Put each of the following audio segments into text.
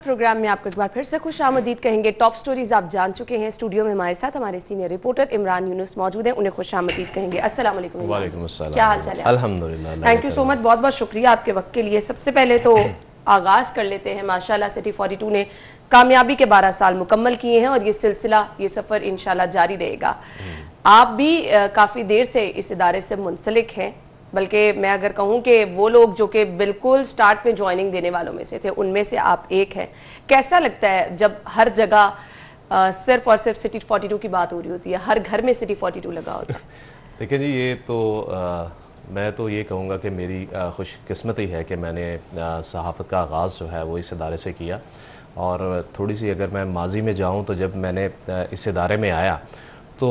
Programme में आपको एक बार फिर से खुश आमदीद कहेंगे। टॉप स्टोरीज आप जान चुके हैं। स्टूडियो में हमारे साथ हमारे सीनियर रिपोर्टर इमरान यूनुस मौजूद हैं, उन्हें खुश आमदीद कहेंगे। अस्सलाम वालेकुम। वालेकुम अस्सलाम। क्या हाल चाल है? अल्हम्दुलिल्लाह। थैंक यू सो मच, बहुत बहुत शुक्रिया आपके वक्त के लिए। सबसे पहले तो आगाज कर लेते हैं। माशाल्लाह सिटी 42 ने कामयाबी के 12 साल मुकम्मल किए हैं और ये सिलसिला, ये सफ़र इंशाल्लाह जारी रहेगा। आप भी काफ़ी देर से इस इदारे से मुंसलिक हैं, बल्कि मैं अगर कहूँ कि वो लोग जो कि बिल्कुल स्टार्ट में ज्वाइनिंग देने वालों में से थे, उनमें से आप एक हैं। कैसा लगता है जब हर जगह सिर्फ और सिर्फ सिटी 42 की बात हो रही होती है, हर घर में सिटी 42 लगा होता है? देखिए जी, ये तो मैं तो ये कहूँगा कि मेरी खुशकिस्मती है कि मैंने सहाफ़त का आगाज़ जो है वो इस इदारे से किया। और थोड़ी सी अगर मैं माजी में जाऊँ तो जब मैंने इस इदारे में आया तो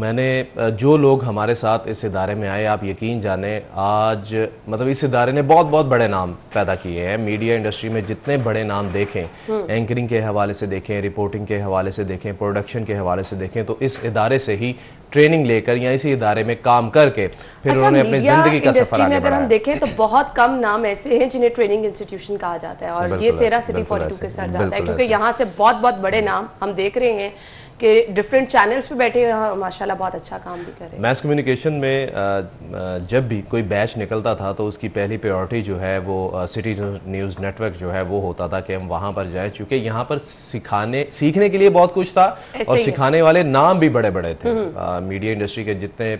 मैंने जो लोग हमारे साथ इस इदारे में आए, आप यकीन जाने आज मतलब इस इदारे ने बहुत बहुत बड़े नाम पैदा किए हैं। मीडिया इंडस्ट्री में जितने बड़े नाम देखें, एंकरिंग के हवाले से देखें, रिपोर्टिंग के हवाले से देखें, प्रोडक्शन के हवाले से देखें, तो इस इदारे से ही ट्रेनिंग लेकर या इसी इदारे में काम करके फिर उन्होंने अपनी ज़िंदगी का सफ़र आगे अगर हम देखें तो बहुत कम नाम ऐसे हैं जिन्हें ट्रेनिंग इंस्टीट्यूशन कहा जाता है, और ये सेरा सिटी 42 के सर जाता है, क्योंकि यहाँ से बहुत बहुत बड़े नाम हम देख रहे हैं कि डिफरेंट चैनल्स पे बैठे हुए माशाल्लाह बहुत अच्छा काम भी कर रहे हैं। मैस कम्युनिकेशन में जब भी कोई बैच निकलता था तो उसकी पहली प्रायोरिटी जो है वो सिटी न्यूज़ नेटवर्क जो है वो होता था कि हम वहाँ पर जाएं, क्योंकि यहाँ पर सीखने के लिए बहुत कुछ था और सिखाने वाले नाम भी बड़े बड़े थे। मीडिया इंडस्ट्री के जितने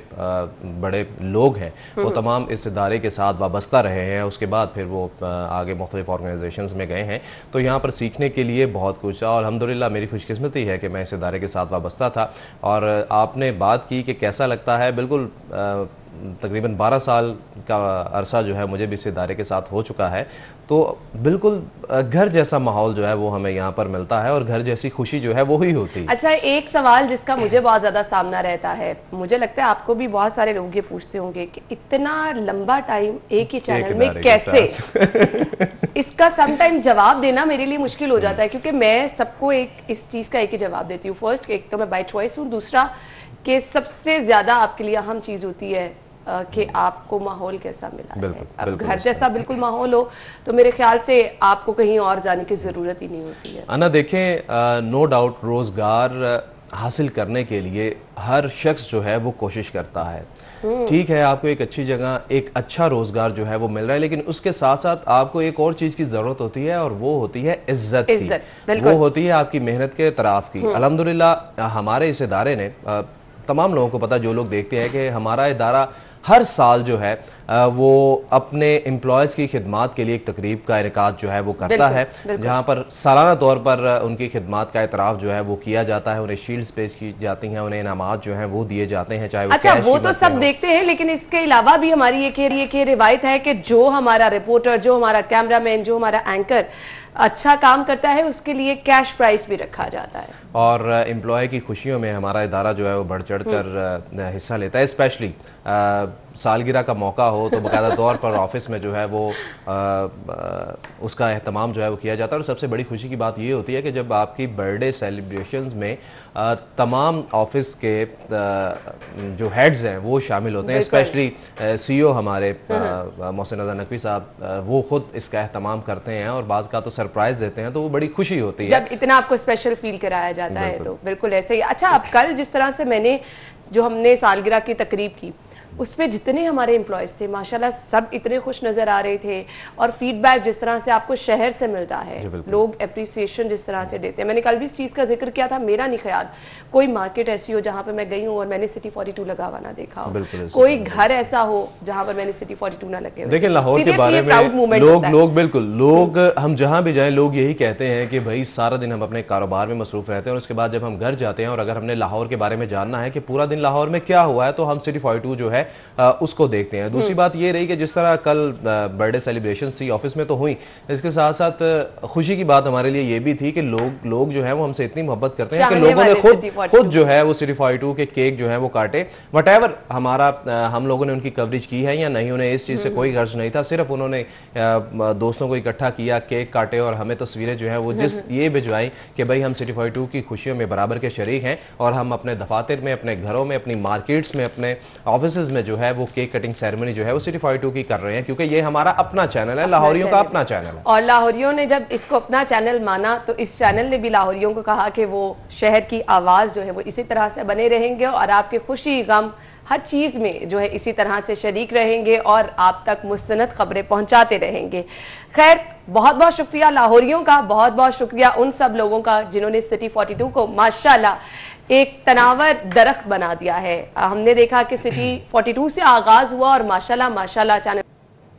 बड़े लोग हैं वो तमाम इस इदारे के साथ वाबस्ता रहे हैं। उसके बाद फिर वो आगे मुख्तलिफ ऑर्गेनाइजेशंस में गए हैं, तो यहाँ पर सीखने के लिए बहुत कुछ था। और अल्हम्दुलिल्लाह मेरी खुशकिस्मती है कि मैं इस इदारे के साथ वाबस्ता था। और आपने बात की कि कैसा लगता है, बिल्कुल तकरीबन 12 साल का अरसा जो है मुझे भी इस इदारे के साथ हो चुका है, तो बिल्कुल घर जैसा माहौल जो है वो हमें यहाँ पर मिलता है और घर जैसी खुशी जो है वो ही होती है। अच्छा, एक सवाल जिसका मुझे बहुत ज़्यादा सामना रहता है, मुझे लगता है आपको भी बहुत सारे लोग ये पूछते होंगे कि इतना लंबा टाइम एक ही चैनल में कैसे? इसका सम टाइम जवाब देना मेरे लिए मुश्किल हो जाता है, क्योंकि मैं सबको इस चीज़ का एक ही जवाब देती हूँ। फर्स्ट, एक तो मैं बाय चॉइस हूँ, दूसरा कि सबसे ज़्यादा आपके लिए अहम चीज़ होती है कि आपको माहौल कैसा मिला है। अब घर जैसा बिल्कुल माहौल हो तो मेरे ख्याल से आपको कहीं और जाने की ज़रूरत ही नहीं होती है। अन्ना देखें, नो डाउट रोज़गार हासिल करने के लिए हर शख्स जो है वो कोशिश करता है। ठीक है, आपको एक अच्छी जगह एक अच्छा रोज़गार जो है वो मिल रहा है, लेकिन उसके साथ साथ आपको एक और चीज़ की ज़रूरत होती है और वो होती है इज्जत की, वो होती है आपकी मेहनत के तराफ की। अल्हम्दुलिल्लाह हमारे इस इदारे ने, तमाम लोगों को पता, जो लोग देखते हैं, कि हमारा इदारा हर साल जो है वो अपने एम्प्लॉयज़ की खिदमात के लिए एक तकरीब का इनेकाद जो है वो करता है, जहाँ पर सालाना तौर पर उनकी खिदमात का एतराफ़ जो है वो किया जाता है। उन्हें शील्ड्स पेश की जाती हैं, उन्हें इनामात जो हैं वो दिए जाते हैं, चाहे अच्छा वो तो सब देखते हैं, लेकिन इसके अलावा भी हमारी एक रिवायत है कि जो हमारा रिपोर्टर, जो हमारा कैमरामैन, जो हमारा एंकर अच्छा काम करता है उसके लिए कैश प्राइस भी रखा जाता है। और एम्प्लॉय की खुशियों में हमारा इदारा जो है वो बढ़ चढ़ कर हिस्सा लेता है। स्पेशली सालगिरह का मौका हो तो बाकायदा तौर पर ऑफिस में जो है वो उसका एहतमाम जो है वो किया जाता है। और सबसे बड़ी खुशी की बात ये होती है कि जब आपकी बर्थडे सेलिब्रेशंस में तमाम ऑफिस के जो हेड्स हैं वो शामिल होते हैं। स्पेशली CEO हमारे मोहसिन रज़ा नकवी साहब, वो खुद इसका एहतमाम करते हैं और बाज़ का तो सरप्राइज़ देते हैं, तो वो बड़ी खुशी होती है जब इतना आपको स्पेशल फील कराया जाता है। तो बिल्कुल ऐसे ही। अच्छा, अब कल जिस तरह से हमने सालगिरह की तकरीब की, उसमें जितने हमारे एम्प्लॉयज़ थे माशाल्लाह सब इतने खुश नज़र आ रहे थे, और फीडबैक जिस तरह से आपको शहर से मिलता है, लोग अप्रिसिएशन जिस तरह से देते हैं। मैंने कल भी इस चीज़ का जिक्र किया था, मेरा नहीं ख्याल कोई मार्केट ऐसी हो जहाँ पे मैं गई हूँ और मैंने सिटी 42 लगा हुआ ना देखा हो, कोई घर ऐसा हो जहाँ पर मैंने सिटी 42 ना लगे। देखिए लाहौर के बारे में लोग हम जहाँ भी जाएँ लोग यही कहते हैं कि भाई सारा दिन हम अपने कारोबार में मसरूफ़ रहते हैं और उसके बाद जब हम घर जाते हैं और अगर हमने लाहौर के बारे में जानना है कि पूरा दिन लाहौर में क्या हुआ है, तो हम सिटी 42 जो है उसको देखते हैं। दूसरी बात ये रही कि जिस तरह कल बर्थडे सेलिब्रेशन थी ऑफिस में तो हुई, इसके साथ साथ खुशी की बात हमारे लिए ये भी थी कि लोग जो है वो हमसे इतनी मोहब्बत करते हैं कि लोगों ने खुद जो है वो सिटी 42 के केक जो है वो काटे। वटेवर हम लोगों ने उनकी कवरेज की है या नहीं, उन्हें इस चीज़ से कोई गर्ज नहीं था, सिर्फ उन्होंने दोस्तों को इकट्ठा किया, केक काटे और हमें तस्वीरें जो है वो ये भिजवाई कि भाई हम सिटी 42 की खुशियों में बराबर के शरीक हैं और हम अपने दफातर में, अपने घरों में, अपनी मार्केट्स में, अपने ऑफिस में जो है वो केक कटिंग सेरेमनी जो है वो सिटी 42 की कर रहे हैं, क्योंकि ये हमारा अपना चैनल है, लाहौरियों का अपना चैनल है। और लाहौरियों ने जब इसको अपना चैनल माना तो इस चैनल ने भी लाहौरियों को कहा कि वो शहर की आवाज़ जो है वो इसी तरह से बने रहेंगे और आपके खुशी गम हर चीज़ में जो है इसी तरह से शरीक रहेंगे और आप तक मुस्तनद खबरें पहुंचाते रहेंगे। खैर, बहुत बहुत शुक्रिया लाहौरियों का, बहुत बहुत शुक्रिया उन सब लोगों का जिन्होंने सिटी 42 को माशाल्लाह एक तनावर दरख्त बना दिया है। हमने देखा कि सिटी 42 से आगाज़ हुआ और माशाल्लाह माशाल्लाह चैनल।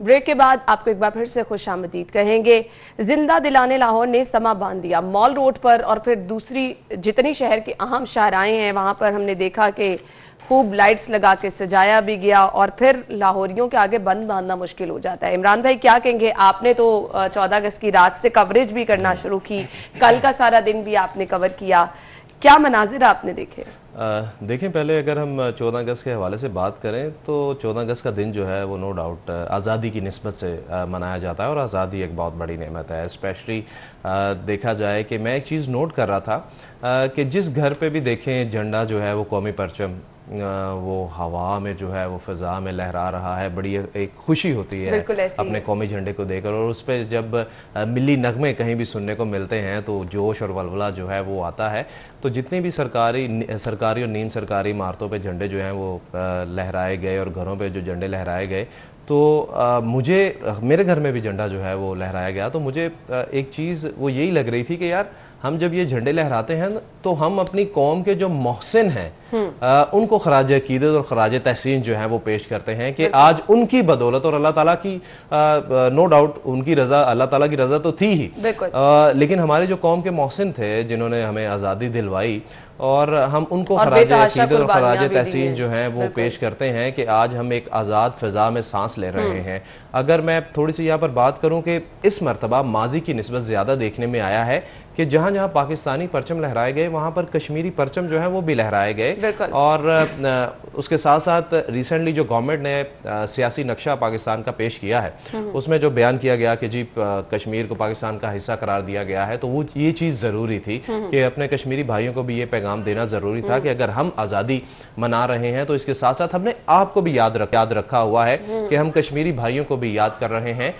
ब्रेक के बाद आपको एक बार फिर से खुशामदीद कहेंगे। जिंदा दिलाने लाहौर ने समा बांध दिया मॉल रोड पर और फिर दूसरी जितनी शहर की अहम शाहराएं हैं वहाँ पर हमने देखा कि खूब लाइट्स लगा के सजाया भी गया और फिर लाहौरियों के आगे बंद बांधना मुश्किल हो जाता है। इमरान भाई क्या कहेंगे, आपने तो 14 अगस्त की रात से कवरेज भी करना शुरू की, कल का सारा दिन भी आपने कवर किया, क्या मनाजिर आपने देखे? देखें, पहले अगर हम 14 अगस्त के हवाले से बात करें तो 14 अगस्त का दिन जो है वो नो डाउट आज़ादी की निस्बत से मनाया जाता है और आज़ादी एक बहुत बड़ी नेमत है। स्पेशली देखा जाए कि मैं एक चीज़ नोट कर रहा था कि जिस घर पे भी देखें झंडा जो है वो कौमी परचम वो हवा में जो है वो फ़िज़ा में लहरा रहा है, बड़ी एक खुशी होती है अपने कौमी झंडे को देखकर। और उस पर जब मिली नगमे कहीं भी सुनने को मिलते हैं तो जोश और वलवला जो है वो आता है। तो जितनी भी सरकारी और नीम सरकारी इमारतों पे झंडे जो हैं वो लहराए गए और घरों पे जो झंडे लहराए गए, तो मुझे मेरे घर में भी झंडा जो है वो लहराया गया। तो मुझे एक चीज़ वो यही लग रही थी कि यार हम जब ये झंडे लहराते हैं तो हम अपनी कौम के जो मोहसिन हैं उनको खराज अकीदत और खराज तहसीन जो है वो पेश करते हैं कि आज उनकी बदौलत, और अल्लाह ताला की नो डाउट उनकी रज़ा, अल्लाह ताला की रज़ा तो थी ही, लेकिन हमारे जो कौम के मोहसिन थे जिन्होंने हमें आज़ादी दिलवाई और हम उनको खराज अकीदत और खराज तहसीन जो है वो पेश करते हैं कि आज हम एक आज़ाद फ़िज़ा में सांस ले रहे हैं। अगर मैं थोड़ी सी यहाँ पर बात करूँ कि इस मरतबा माजी की निस्बत ज़्यादा देखने में आया है कि जहाँ जहाँ पाकिस्तानी परचम लहराए गए वहाँ पर कश्मीरी परचम जो है वो भी लहराए गए। और उसके साथ साथ रिसेंटली जो गवर्नमेंट ने सियासी नक्शा पाकिस्तान का पेश किया है उसमें जो बयान किया गया कि जी कश्मीर को पाकिस्तान का हिस्सा करार दिया गया है, तो वो ये चीज़ ज़रूरी थी कि अपने कश्मीरी भाइयों को भी ये पैगाम देना ज़रूरी था कि अगर हम आज़ादी मना रहे हैं तो इसके साथ साथ हमने आपको भी याद रखा हुआ है कि हम कश्मीरी भाइयों को भी याद कर रहे हैं।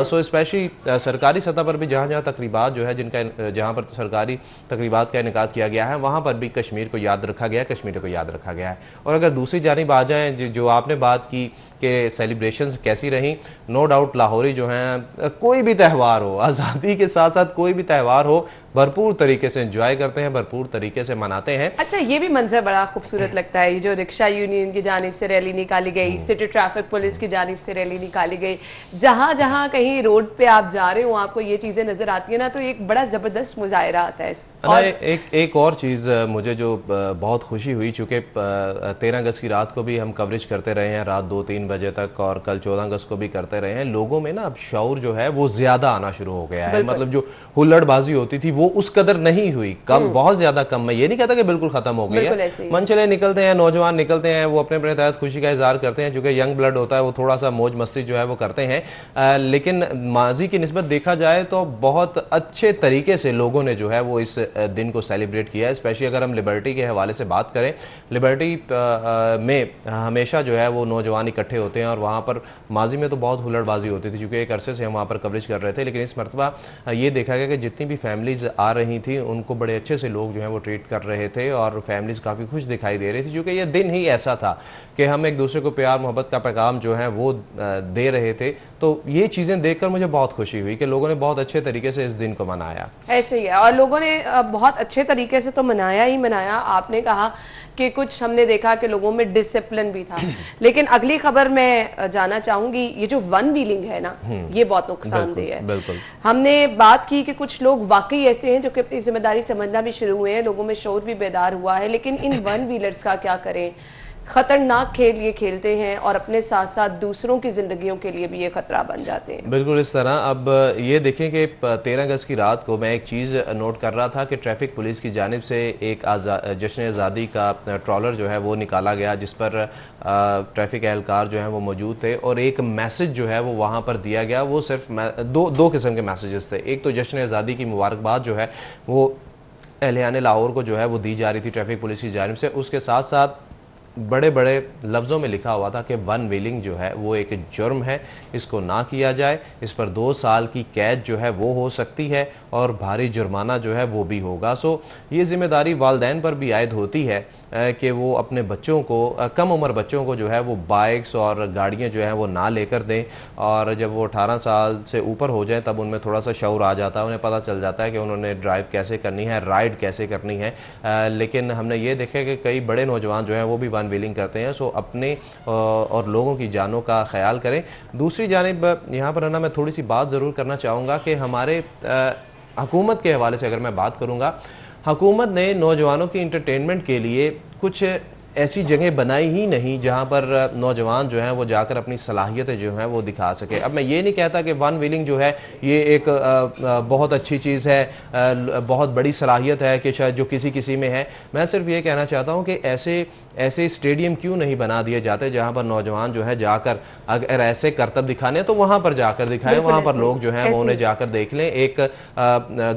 सो स्पेशली सरकारी सतह पर भी जहाँ जहाँ तकरीबात जो है जहाँ पर सरकारी तकरीबात का इनेकाद किया गया है वहाँ पर भी कश्मीर को याद रखा गया है, कश्मीर को याद रखा गया है। और अगर दूसरी जानिब आ जाएं, जो आपने बात की कि सेलिब्रेशंस कैसी रहीं, नो डाउट लाहौरी जो हैं कोई भी त्यौहार हो, आज़ादी के साथ साथ कोई भी त्यौहार हो, भरपूर तरीके से एंजॉय करते हैं, भरपूर तरीके से मनाते हैं। अच्छा, ये भी मंजर बड़ा खूबसूरत लगता है, ये जो रिक्शा यूनियन की जानिब से रैली निकाली गई, सिटी ट्रैफिक पुलिस की जानिब से रैली निकाली गई, जहाँ जहाँ कहीं रोड पे आप जा रहे हो आपको ये चीज़ें नजर आती है ना, तो एक बड़ा ज़बरदस्त मुजाहिरा आता है। और एक और चीज़ मुझे जो बहुत खुशी हुई, चूँकि 13 अगस्त की रात को भी हम कवरेज करते रहे हैं रात 2-3 बजे तक, और कल 14 अगस्त को भी करते रहे हैं, लोगों में ना अब शऊर जो है वो ज़्यादा आना शुरू हो गया है। मतलब जो हुल्लड़बाजी होती थी वो उस कदर नहीं हुई, कम, बहुत ज्यादा कम। मैं ये नहीं कहता कि बिल्कुल खत्म हो गई है, मन चले निकलते हैं, नौजवान निकलते हैं, वो अपने अपने तहत खुशी का इजहार करते हैं, चूंकि यंग ब्लड होता है वो थोड़ा सा मौज मस्ती जो है वो करते हैं। लेकिन माजी की निस्बत देखा जाए तो बहुत अच्छे तरीके से लोगों ने जो है वो इस दिन को सेलिब्रेट किया है। स्पेशली अगर हम लिबर्टी के हवाले से बात करें, लिबर्टी में हमेशा जो है वो नौजवान इकट्ठे होते हैं और वहाँ पर माजी में तो बहुत हुल्लड़बाजी होती थी, क्योंकि एक अरसे से हम वहाँ पर कवरेज कर रहे थे। लेकिन इस मरतबा ये देखा गया कि जितनी भी फैमिलीज आ रही थी उनको बड़े अच्छे से लोग जो है वो ट्रीट कर रहे थे और फैमिलीज काफ़ी खुश दिखाई दे रही थी, क्योंकि ये दिन ही ऐसा था कि हम एक दूसरे को प्यार मोहब्बत का पैगाम जो है वो दे रहे थे। तो ये चीज़ें देखकर मुझे बहुत खुशी हुई कि लोगों ने बहुत अच्छे तरीके से इस दिन को मनाया। ऐसे ही है, और लोगों ने बहुत अच्छे तरीके से तो मनाया ही मनाया। आपने कहा कि कुछ हमने देखा कि लोगों में डिसिप्लिन भी था, लेकिन अगली खबर मैं जाना चाहूंगी, ये जो वन व्हीलिंग है ना, ये बहुत नुकसानदेह है। बिल्कुल, हमने बात की कि कुछ लोग वाकई ऐसे हैं जो कि अपनी जिम्मेदारी समझना भी शुरू हुए हैं, लोगों में शौर भी बेदार हुआ है, लेकिन इन वन व्हीलर्स का क्या करें? खतरनाक खेल ये खेलते हैं और अपने साथ साथ दूसरों की जिंदगियों के लिए भी ये खतरा बन जाते हैं। बिल्कुल इस तरह। अब ये देखें कि 13 अगस्त की रात को मैं एक चीज़ नोट कर रहा था कि ट्रैफिक पुलिस की जानिब से एक जश्न आज़ादी का ट्रॉलर जो है वो निकाला गया, जिस पर ट्रैफिक एहलकार जो है वो मौजूद थे, और एक मैसेज जो है वो वहाँ पर दिया गया। वो सिर्फ दो किस्म के मैसेजेस थे। एक तो जश्न आज़ादी की मुबारकबाद जो है वो अहलियान लाहौर को जो है वो दी जा रही थी ट्रैफिक पुलिस की जानिब से, उसके साथ साथ बड़े बड़े लफ्ज़ों में लिखा हुआ था कि वन व्हीलिंग जो है वो एक जुर्म है, इसको ना किया जाए, इस पर 2 साल की कैद जो है वो हो सकती है और भारी जुर्माना जो है वो भी होगा। सो ये ज़िम्मेदारी वालिदैन पर भी आयद होती है कि वो अपने बच्चों को, कम उम्र बच्चों को जो है वो बाइक्स और गाड़ियाँ जो हैं वो ना लेकर दें, और जब वो 18 साल से ऊपर हो जाए तब उनमें थोड़ा सा शऊर आ जाता है, उन्हें पता चल जाता है कि उन्होंने ड्राइव कैसे करनी है, राइड कैसे करनी है। लेकिन हमने ये देखा कि कई बड़े नौजवान जो हैं वो भी वन व्हीलिंग करते हैं। सो अपने और लोगों की जानों का ख्याल करें। दूसरी जानिब यहाँ पर है ना, मैं थोड़ी सी बात ज़रूर करना चाहूँगा कि हमारे हुकूमत के हवाले से अगर मैं बात करूँगा, हुकूमत ने नौजवानों की इंटरटेनमेंट के लिए कुछ ऐसी जगह बनाई ही नहीं जहां पर नौजवान जो हैं वो जाकर अपनी सलाहियतें जो हैं वो दिखा सके। अब मैं ये नहीं कहता कि वन व्हीलिंग जो है ये एक बहुत अच्छी चीज़ है, बहुत बड़ी सलाहियत है कि शायद जो किसी किसी में है। मैं सिर्फ ये कहना चाहता हूँ कि ऐसे स्टेडियम क्यों नहीं बना दिए जाते जहाँ पर नौजवान जो है जाकर अगर ऐसे करतब दिखाने तो वहाँ पर जाकर दिखाएं, वहाँ पर लोग जो हैं वो उन्हें जाकर देख लें, एक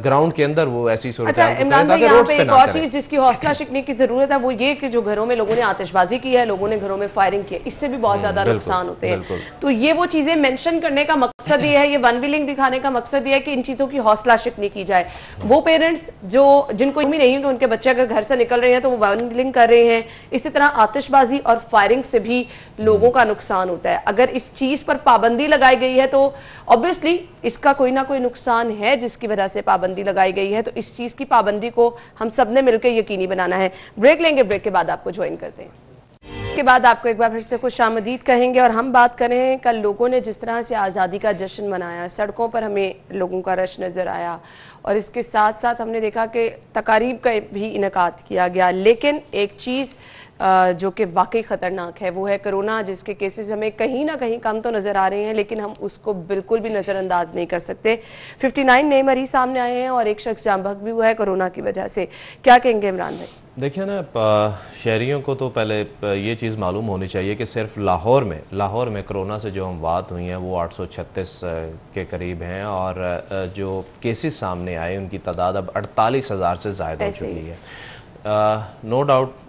ग्राउंड के अंदर वो ऐसी सूरत है। इमरान भाई, यहाँ पे एक और चीज़ जिसकी हौसला शिकने की ज़रूरत है वो ये कि जो घरों में लोगों ने आतिशबाजी की है, लोगों ने घरों में फायरिंग की है, इससे भी बहुत ज़्यादा नुकसान होते हैं। तो ये वो चीज़ें मेंशन करने का मकसद ये है, ये वन व्हीलिंग दिखाने का मकसद ये है कि इन चीज़ों की हौसला शिकनी की जाए। वो पेरेंट्स जिनको भी नहीं कि उनके बच्चे अगर घर से निकल रहे हैं तो वो वन व्हीलिंग कर रहे हैं, इसी तरह आतिशबाजी और फायरिंग से भी लोगों का नुकसान होता है। अगर इस चीज़ पर पाबंदी लगाई गई है तो ऑब्वियसली इसका कोई ना कोई नुकसान है जिसकी वजह से पाबंदी लगाई गई है। तो इस चीज़ की पाबंदी को हम सब ने मिलकर यकीनी बनाना है। ब्रेक लेंगे, ब्रेक के बाद आपको ज्वाइन करते हैं। के बाद आपको एक बार फिर से खुशामदीद कहेंगे और हम बात करें कल लोगों ने जिस तरह से आज़ादी का जश्न मनाया, सड़कों पर हमें लोगों का रश नज़र आया और इसके साथ साथ हमने देखा कि तकारीब का भी इनेकाद किया गया। लेकिन एक चीज़ जो कि वाकई ख़तरनाक है वो है कोरोना, जिसके केसेस हमें कहीं ना कहीं कम तो नज़र आ रहे हैं लेकिन हम उसको बिल्कुल भी नज़रअंदाज नहीं कर सकते। 59 नए मरीज सामने आए हैं और एक शख्स जाँ बहक भी हुआ है कोरोना की वजह से। क्या कहेंगे इमरान भाई? देखिए ना, शहरियों को तो पहले ये चीज़ मालूम होनी चाहिए कि सिर्फ लाहौर में कोरोना से जो अमवात हुई हैं वो 836 के करीब हैं और जो केसेस सामने आए उनकी तादाद अब 48,000 से ज़्यादा हो चुकी है। नो डाउट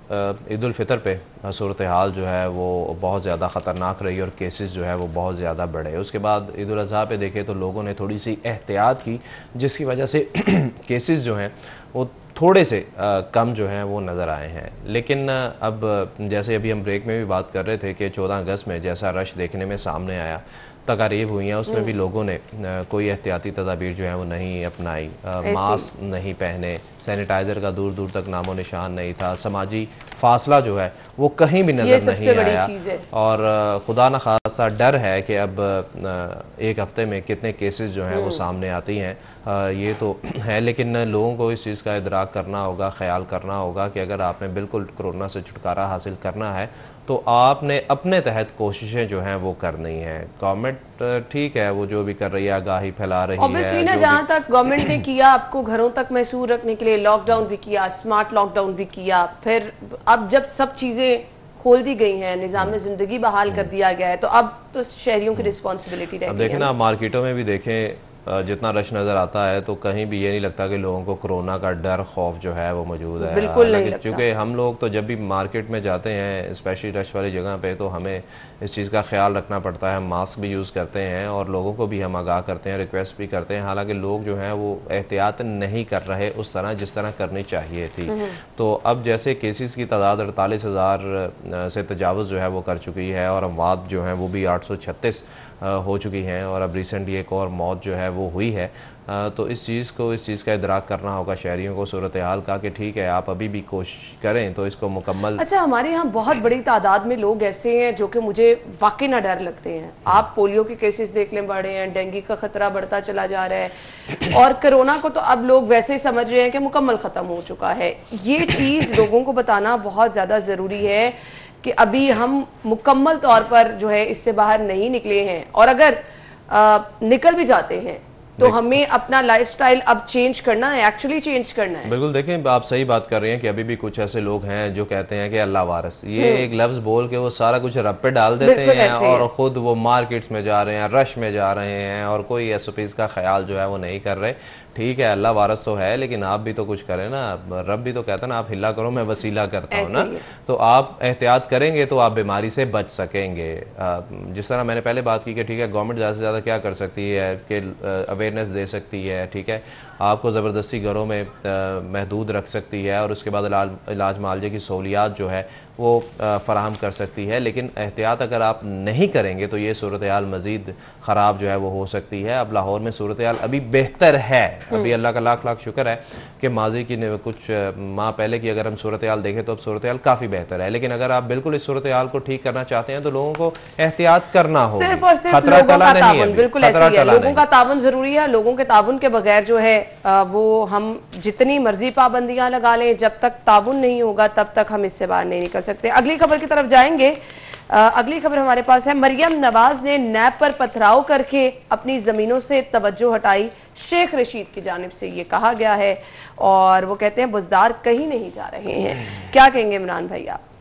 ईद उल फितर पे सूरत हाल जो है वो बहुत ज़्यादा ख़तरनाक रही और केसेस जो है वो बहुत ज़्यादा बढ़े। उसके बाद ईद उल अज़हा पे देखें तो लोगों ने थोड़ी सी एहतियात की जिसकी वजह से केसेस जो हैं वो थोड़े से कम जो हैं वो नज़र आए हैं। लेकिन अब जैसे अभी हम ब्रेक में भी बात कर रहे थे कि 14 अगस्त में जैसा रश देखने में सामने आया, तकारीब हुई हैं, उसमें भी लोगों ने कोई एहतियाती तदाबीर जो है वो नहीं अपनाई, मास्क नहीं पहने, सैनिटाइज़र का दूर दूर तक नामो निशान नहीं था, समाजी फासला जो है वो कहीं भी नज़र नहीं आया और खुदा न खासा डर है कि अब एक हफ्ते में कितने केसेस जो हैं वो सामने आती हैं। ये तो है, लेकिन लोगों को इस चीज़ का इदराक करना होगा, ख्याल करना होगा कि अगर आपने बिल्कुल कोरोना से छुटकारा हासिल करना है तो आपने अपने तहत कोशिशें जो हैं वो करनी है। गवर्नमेंट ठीक है वो जो भी कर रही है, आगाही फैला रही है ना, जहाँ तक गवर्नमेंट ने किया आपको घरों तक महसूस रखने के लिए लॉकडाउन भी किया, स्मार्ट लॉकडाउन भी किया, फिर अब जब सब चीज़ें खोल दी गई हैं, निज़ाम ज़िंदगी बहाल कर दिया गया है, तो अब तो शहरियों की रिस्पॉन्सिबिलिटी रह गई है। अब देखें ना, मार्केटों में भी देखें जितना रश नज़र आता है तो कहीं भी ये नहीं लगता कि लोगों को कोरोना का डर खौफ जो है वो मौजूद है। बिल्कुल नहीं लगता। क्योंकि हम लोग तो जब भी मार्केट में जाते हैं स्पेशली रश वाली जगह पे तो हमें इस चीज़ का ख्याल रखना पड़ता है, हम मास्क भी यूज़ करते हैं और लोगों को भी हम आगाह करते हैं, रिक्वेस्ट भी करते हैं। हालांकि लोग जो हैं वो एहतियात नहीं कर रहे उस तरह जिस तरह करनी चाहिए थी। तो अब जैसे केसेस की तादाद 48,000 से तजावुज़ जो है वो कर चुकी है और अमवात जो हैं वो भी 836 हो चुकी हैं और अब रिसेंटली एक और मौत जो है वो हुई है। तो इस चीज़ का इदराक करना होगा शहरियों को सूरत हाल का कि ठीक है आप अभी भी कोशिश करें तो इसको मुकम्मल। अच्छा, हमारे यहाँ बहुत बड़ी तादाद में लोग ऐसे हैं जो कि मुझे वाकई ना डर लगते हैं। आप पोलियो के केसेस देख लें बढ़े हैं, डेंगू का खतरा बढ़ता चला जा रहा है और कोरोना को तो अब लोग वैसे ही समझ रहे हैं कि मुकम्मल ख़त्म हो चुका है। ये चीज़ लोगों को बताना बहुत ज़्यादा ज़रूरी है कि अभी हम मुकम्मल तौर पर जो है इससे बाहर नहीं निकले हैं और अगर निकल भी जाते हैं तो हमें अपना लाइफस्टाइल अब चेंज करना है, एक्चुअली चेंज करना है। बिल्कुल, देखें आप सही बात कर रहे हैं कि अभी भी कुछ ऐसे लोग हैं जो कहते हैं कि अल्लाह वारिस, ये एक लफ्ज़ बोल के वो सारा कुछ रब पे डाल देते हैं और ख़ुद वो मार्केट्स में जा रहे हैं, रश में जा रहे हैं और कोई SOPs का ख्याल जो है वो नहीं कर रहे। ठीक है अल्लाह वारस तो है, लेकिन आप भी तो कुछ करें ना। रब भी तो कहता है ना, आप हिला करो मैं वसीला करता हूँ ना। तो आप एहतियात करेंगे तो आप बीमारी से बच सकेंगे। जिस तरह मैंने पहले बात की कि ठीक है गवर्नमेंट ज़्यादा से ज़्यादा क्या कर सकती है कि अवेयरनेस दे सकती है, ठीक है, आपको ज़बरदस्ती घरों में महदूद रख सकती है और उसके बाद इलाज मालजे की सहूलियात जो है वो फ़राहम कर सकती है। लेकिन एहतियात अगर आप नहीं करेंगे तो ये सूरत हाल मज़ीद ख़राब जो है वो हो सकती है। अब लाहौर में सूरत हाल अभी बेहतर है, अभी अल्लाह का लाख लाख शुक्र है कि माजी की कुछ माह पहले की अगर हम सूरत हाल देखें तो अब सूरत हाल काफ़ी बेहतर है। लेकिन अगर आप बिल्कुल इस सूरत हाल को ठीक करना चाहते हैं तो लोगों को एहतियात करना होगा। सिर्फ और सिर्फ लोगों का ताउन, बिल्कुल ऐसी है, लोगों का ताउन जरूरी है। लोगों के ताउन के बगैर जो है वो हम जितनी मर्जी पाबंदियां लगा लें, जब तक ताउन नहीं होगा तब तक हम इससे बाहर नहीं निकल सकते। अगली खबर की तरफ जाएंगे। अगली खबर हमारे पास है, मरियम नवाज ने नैब पर पथराव करके अपनी जमीनों से तवज्जो हटाई। शेख रशीद की जानिब से ये कहा गया है और वो कहते हैं बुजदार कहीं नहीं जा रहे हैं। क्या कहेंगे इमरान भाई आप?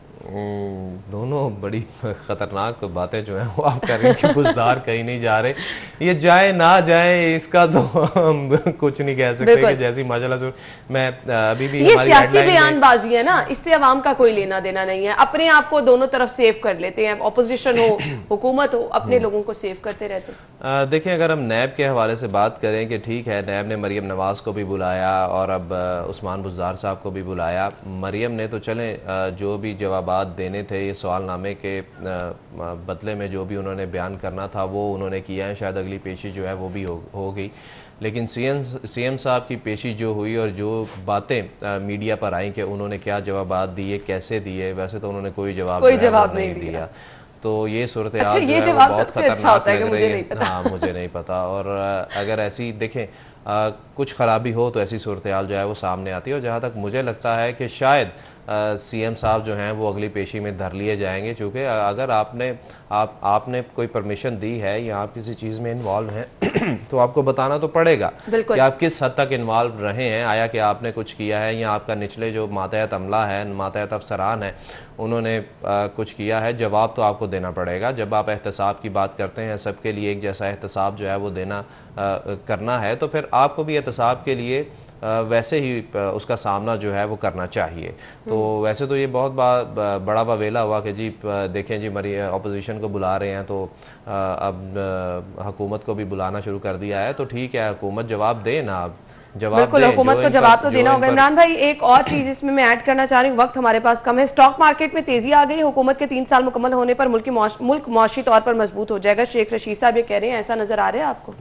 दोनों बड़ी खतरनाक बातें जो हैं वो आप कर रहे हैं कि बुजदार कहीं नहीं जा रहे। ये जाए ना जाए इसका तो हम कुछ नहीं कह सकते कि जैसी माशाल्लाह से मैं अभी भी ये सियासी बयानबाजी है ना, इससे अवाम का कोई लेना देना नहीं है। अपने आप को दोनों तरफ सेव कर लेते हैं, ऑपोजिशन हो हुकूमत हो, अपने लोगों को सेव करते रहते हैं। देखिए अगर हम नैब के हवाले से बात करें कि ठीक है नैब ने मरियम नवाज को भी बुलाया और अब उस्मान बुज़दार साहब को भी बुलाया। मरियम ने तो चलें जो भी जवाब देने थे ये सवालनामे के बदले में जो भी उन्होंने बयान करना था वो उन्होंने किया है। शायद अगली पेशी जो है वो भी हो गई। लेकिन सीएम साहब की पेशी जो हुई और जो बातें मीडिया पर आई कि उन्होंने क्या जवाब दिए, कैसे दिए, वैसे तो उन्होंने कोई जवाब नहीं दिया। तो ये सूरत हाल ये जवाब सबसे अच्छा होता है कि मुझे नहीं पता। हाँ मुझे नहीं पता। और अगर ऐसी देखें कुछ खराबी हो तो ऐसी सूरत हाल जो है वो सामने आती है। और जहाँ तक मुझे लगता है कि शायद सीएम साहब जो हैं वो अगली पेशी में धर लिए जाएंगे, क्योंकि अगर आपने कोई परमिशन दी है या आप किसी चीज़ में इन्वॉल्व हैं तो आपको बताना तो पड़ेगा कि आप किस हद तक इन्वॉल्व रहे हैं। आया कि आपने कुछ किया है या आपका निचले जो मातहत अमला है, मातहत अफसरान है, उन्होंने कुछ किया है, जवाब तो आपको देना पड़ेगा। जब आप एहतसाब की बात करते हैं, सबके लिए एक जैसा एहतसाब जो है वो देना करना है, तो फिर आपको भी एहतसाब के लिए वैसे ही उसका सामना जो है वो करना चाहिए। तो वैसे तो ये बहुत बड़ा बवेला हुआ कि जी देखें जी हमारी अपोजिशन को बुला रहे हैं तो अब हुकूमत को भी बुलाना शुरू कर दिया है। तो ठीक है हुकूमत जवाब दे ना, अब जवाब बिल्कुल हुकूमत को जवाब तो देना होगा। इमरान भाई एक और चीज इसमें मैं ऐड करना चाह रही हूँ, वक्त हमारे पास कम है। स्टॉक मार्केट में तेजी आ गई। हुकूमत के 3 साल मुकम्मल होने पर मुल्क मौशी तौर पर मजबूत हो जाएगा। शेख रशीद साहब ये कह रहे हैं, ऐसा नजर आ रहा है आपको?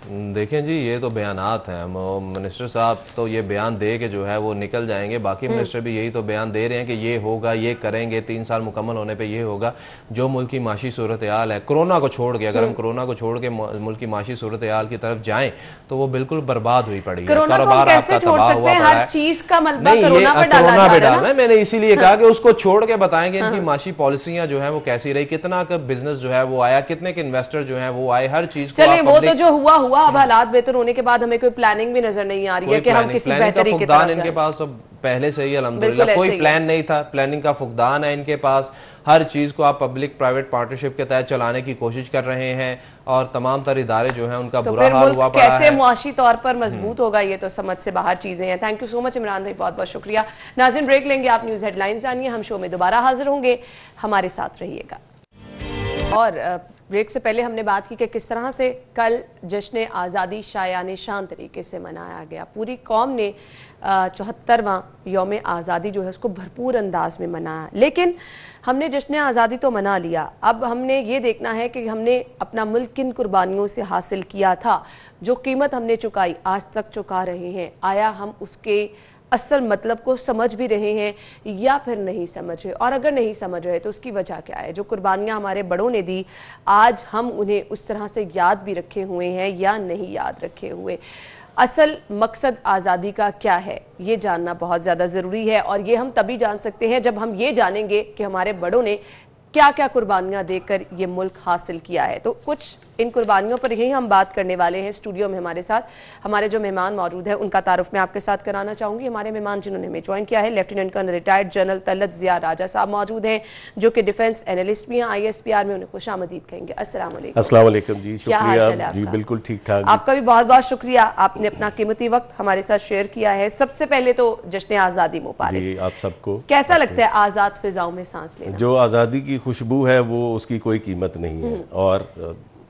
देखें जी ये तो बयानात हैं, मिनिस्टर साहब तो ये बयान दे के जो है वो निकल जाएंगे। बाकी मिनिस्टर भी यही तो बयान दे रहे हैं कि ये होगा, ये करेंगे, 3 साल मुकम्मल होने पे ये होगा। जो मुल्क की माशी सूरत हाल है, कोरोना को छोड़ के, अगर हम कोरोना को छोड़ के मुल्क की माशी सूरत हाल की तरफ जाएं तो वो बिल्कुल बर्बाद हुई पड़ी है। कारोबार आपका तबाह हुआ पड़ा है। चीज का मलबा कोरोना पे डालना है। मैंने इसीलिए कहा कि उसको छोड़ के बताएंगे इनकी माशी पॉलिसियां जो है वो कैसी रही, कितना का बिजनेस जो है वो आया, कितने के इन्वेस्टर जो है वो आए, हर चीज को। चलिए वो तो जो हुआ, अब हालात बेहतर होने के बाद हमें कोई प्लानिंग भी नजर नहीं आ रही है कि हम किसी बेहतरी की तरफ इनके पास अब पहले से ही अल्हम्दुलिल्लाह कोई प्लान नहीं था। प्लानिंग का फुकदान है इनके पास। हर चीज को आप पब्लिक प्राइवेट पार्टनरशिप के तहत चलाने की कोशिश कर रहे हैं और तमाम तर इदारे जो हैं उनका बुरा हाल हुआ पड़ा है। कैसे मुआशी तौर पर मजबूत होगा ये तो समझ से बाहर चीजें हैं। Thank you so much Imran भाई, बहुत बहुत शुक्रिया। नाज़रीन ब्रेक लेंगे, आप न्यूज हेडलाइंस जानिए। हम शो में दोबारा हाजिर होंगे, हमारे साथ रहिएगा। और ब्रेक से पहले हमने बात की कि किस तरह से कल जश्न आज़ादी शायाने शान तरीके से मनाया गया। पूरी कौम ने 74वां यौम आज़ादी जो है उसको भरपूर अंदाज में मनाया। लेकिन हमने जश्न आज़ादी तो मना लिया, अब हमने ये देखना है कि हमने अपना मुल्क किन कुर्बानियों से हासिल किया था, जो कीमत हमने चुकाई, आज तक चुका रहे हैं। आया हम उसके असल मतलब को समझ भी रहे हैं या फिर नहीं समझ रहे, और अगर नहीं समझ रहे तो उसकी वजह क्या है? जो कुर्बानियाँ हमारे बड़ों ने दी, आज हम उन्हें उस तरह से याद भी रखे हुए हैं या नहीं याद रखे हुए? असल मकसद आज़ादी का क्या है, ये जानना बहुत ज़्यादा ज़रूरी है। और ये हम तभी जान सकते हैं जब हम ये जानेंगे कि हमारे बड़ों ने क्या क्या कुर्बानियाँ देकर ये मुल्क हासिल किया है। तो कुछ इन कुर्बानियों पर यही हम बात करने वाले हैं। स्टूडियो में हमारे साथ हमारे जो मेहमान मौजूद है उनका तारुफ मैं आपके साथ कराना चाहूँगी। हमारे मेहमान जिन्होंने हमें ज्वाइन किया है, lieutenant colonel retired general Talat Zia Raja sahab मौजूद हैं, जो कि डिफेंस एनालिस्ट भी हैं, ISPR में, उन्हें खुशामदीद कहेंगे। अस्सलाम वालेकुम। अस्सलाम वालेकुम जी, क्या हाल शुक्रिया चाल है जी, आपका? बिल्कुल ठीक ठाक। आपका भी बहुत बहुत शुक्रिया, आपने अपना कीमती वक्त हमारे साथ शेयर किया है। सबसे पहले तो जश्न आज़ादी मुबारक जी आप सबको। कैसा लगता है आज़ाद फिजाओं में सांस लेना? जो आज़ादी की खुशबू है वो उसकी कोई कीमत नहीं है, और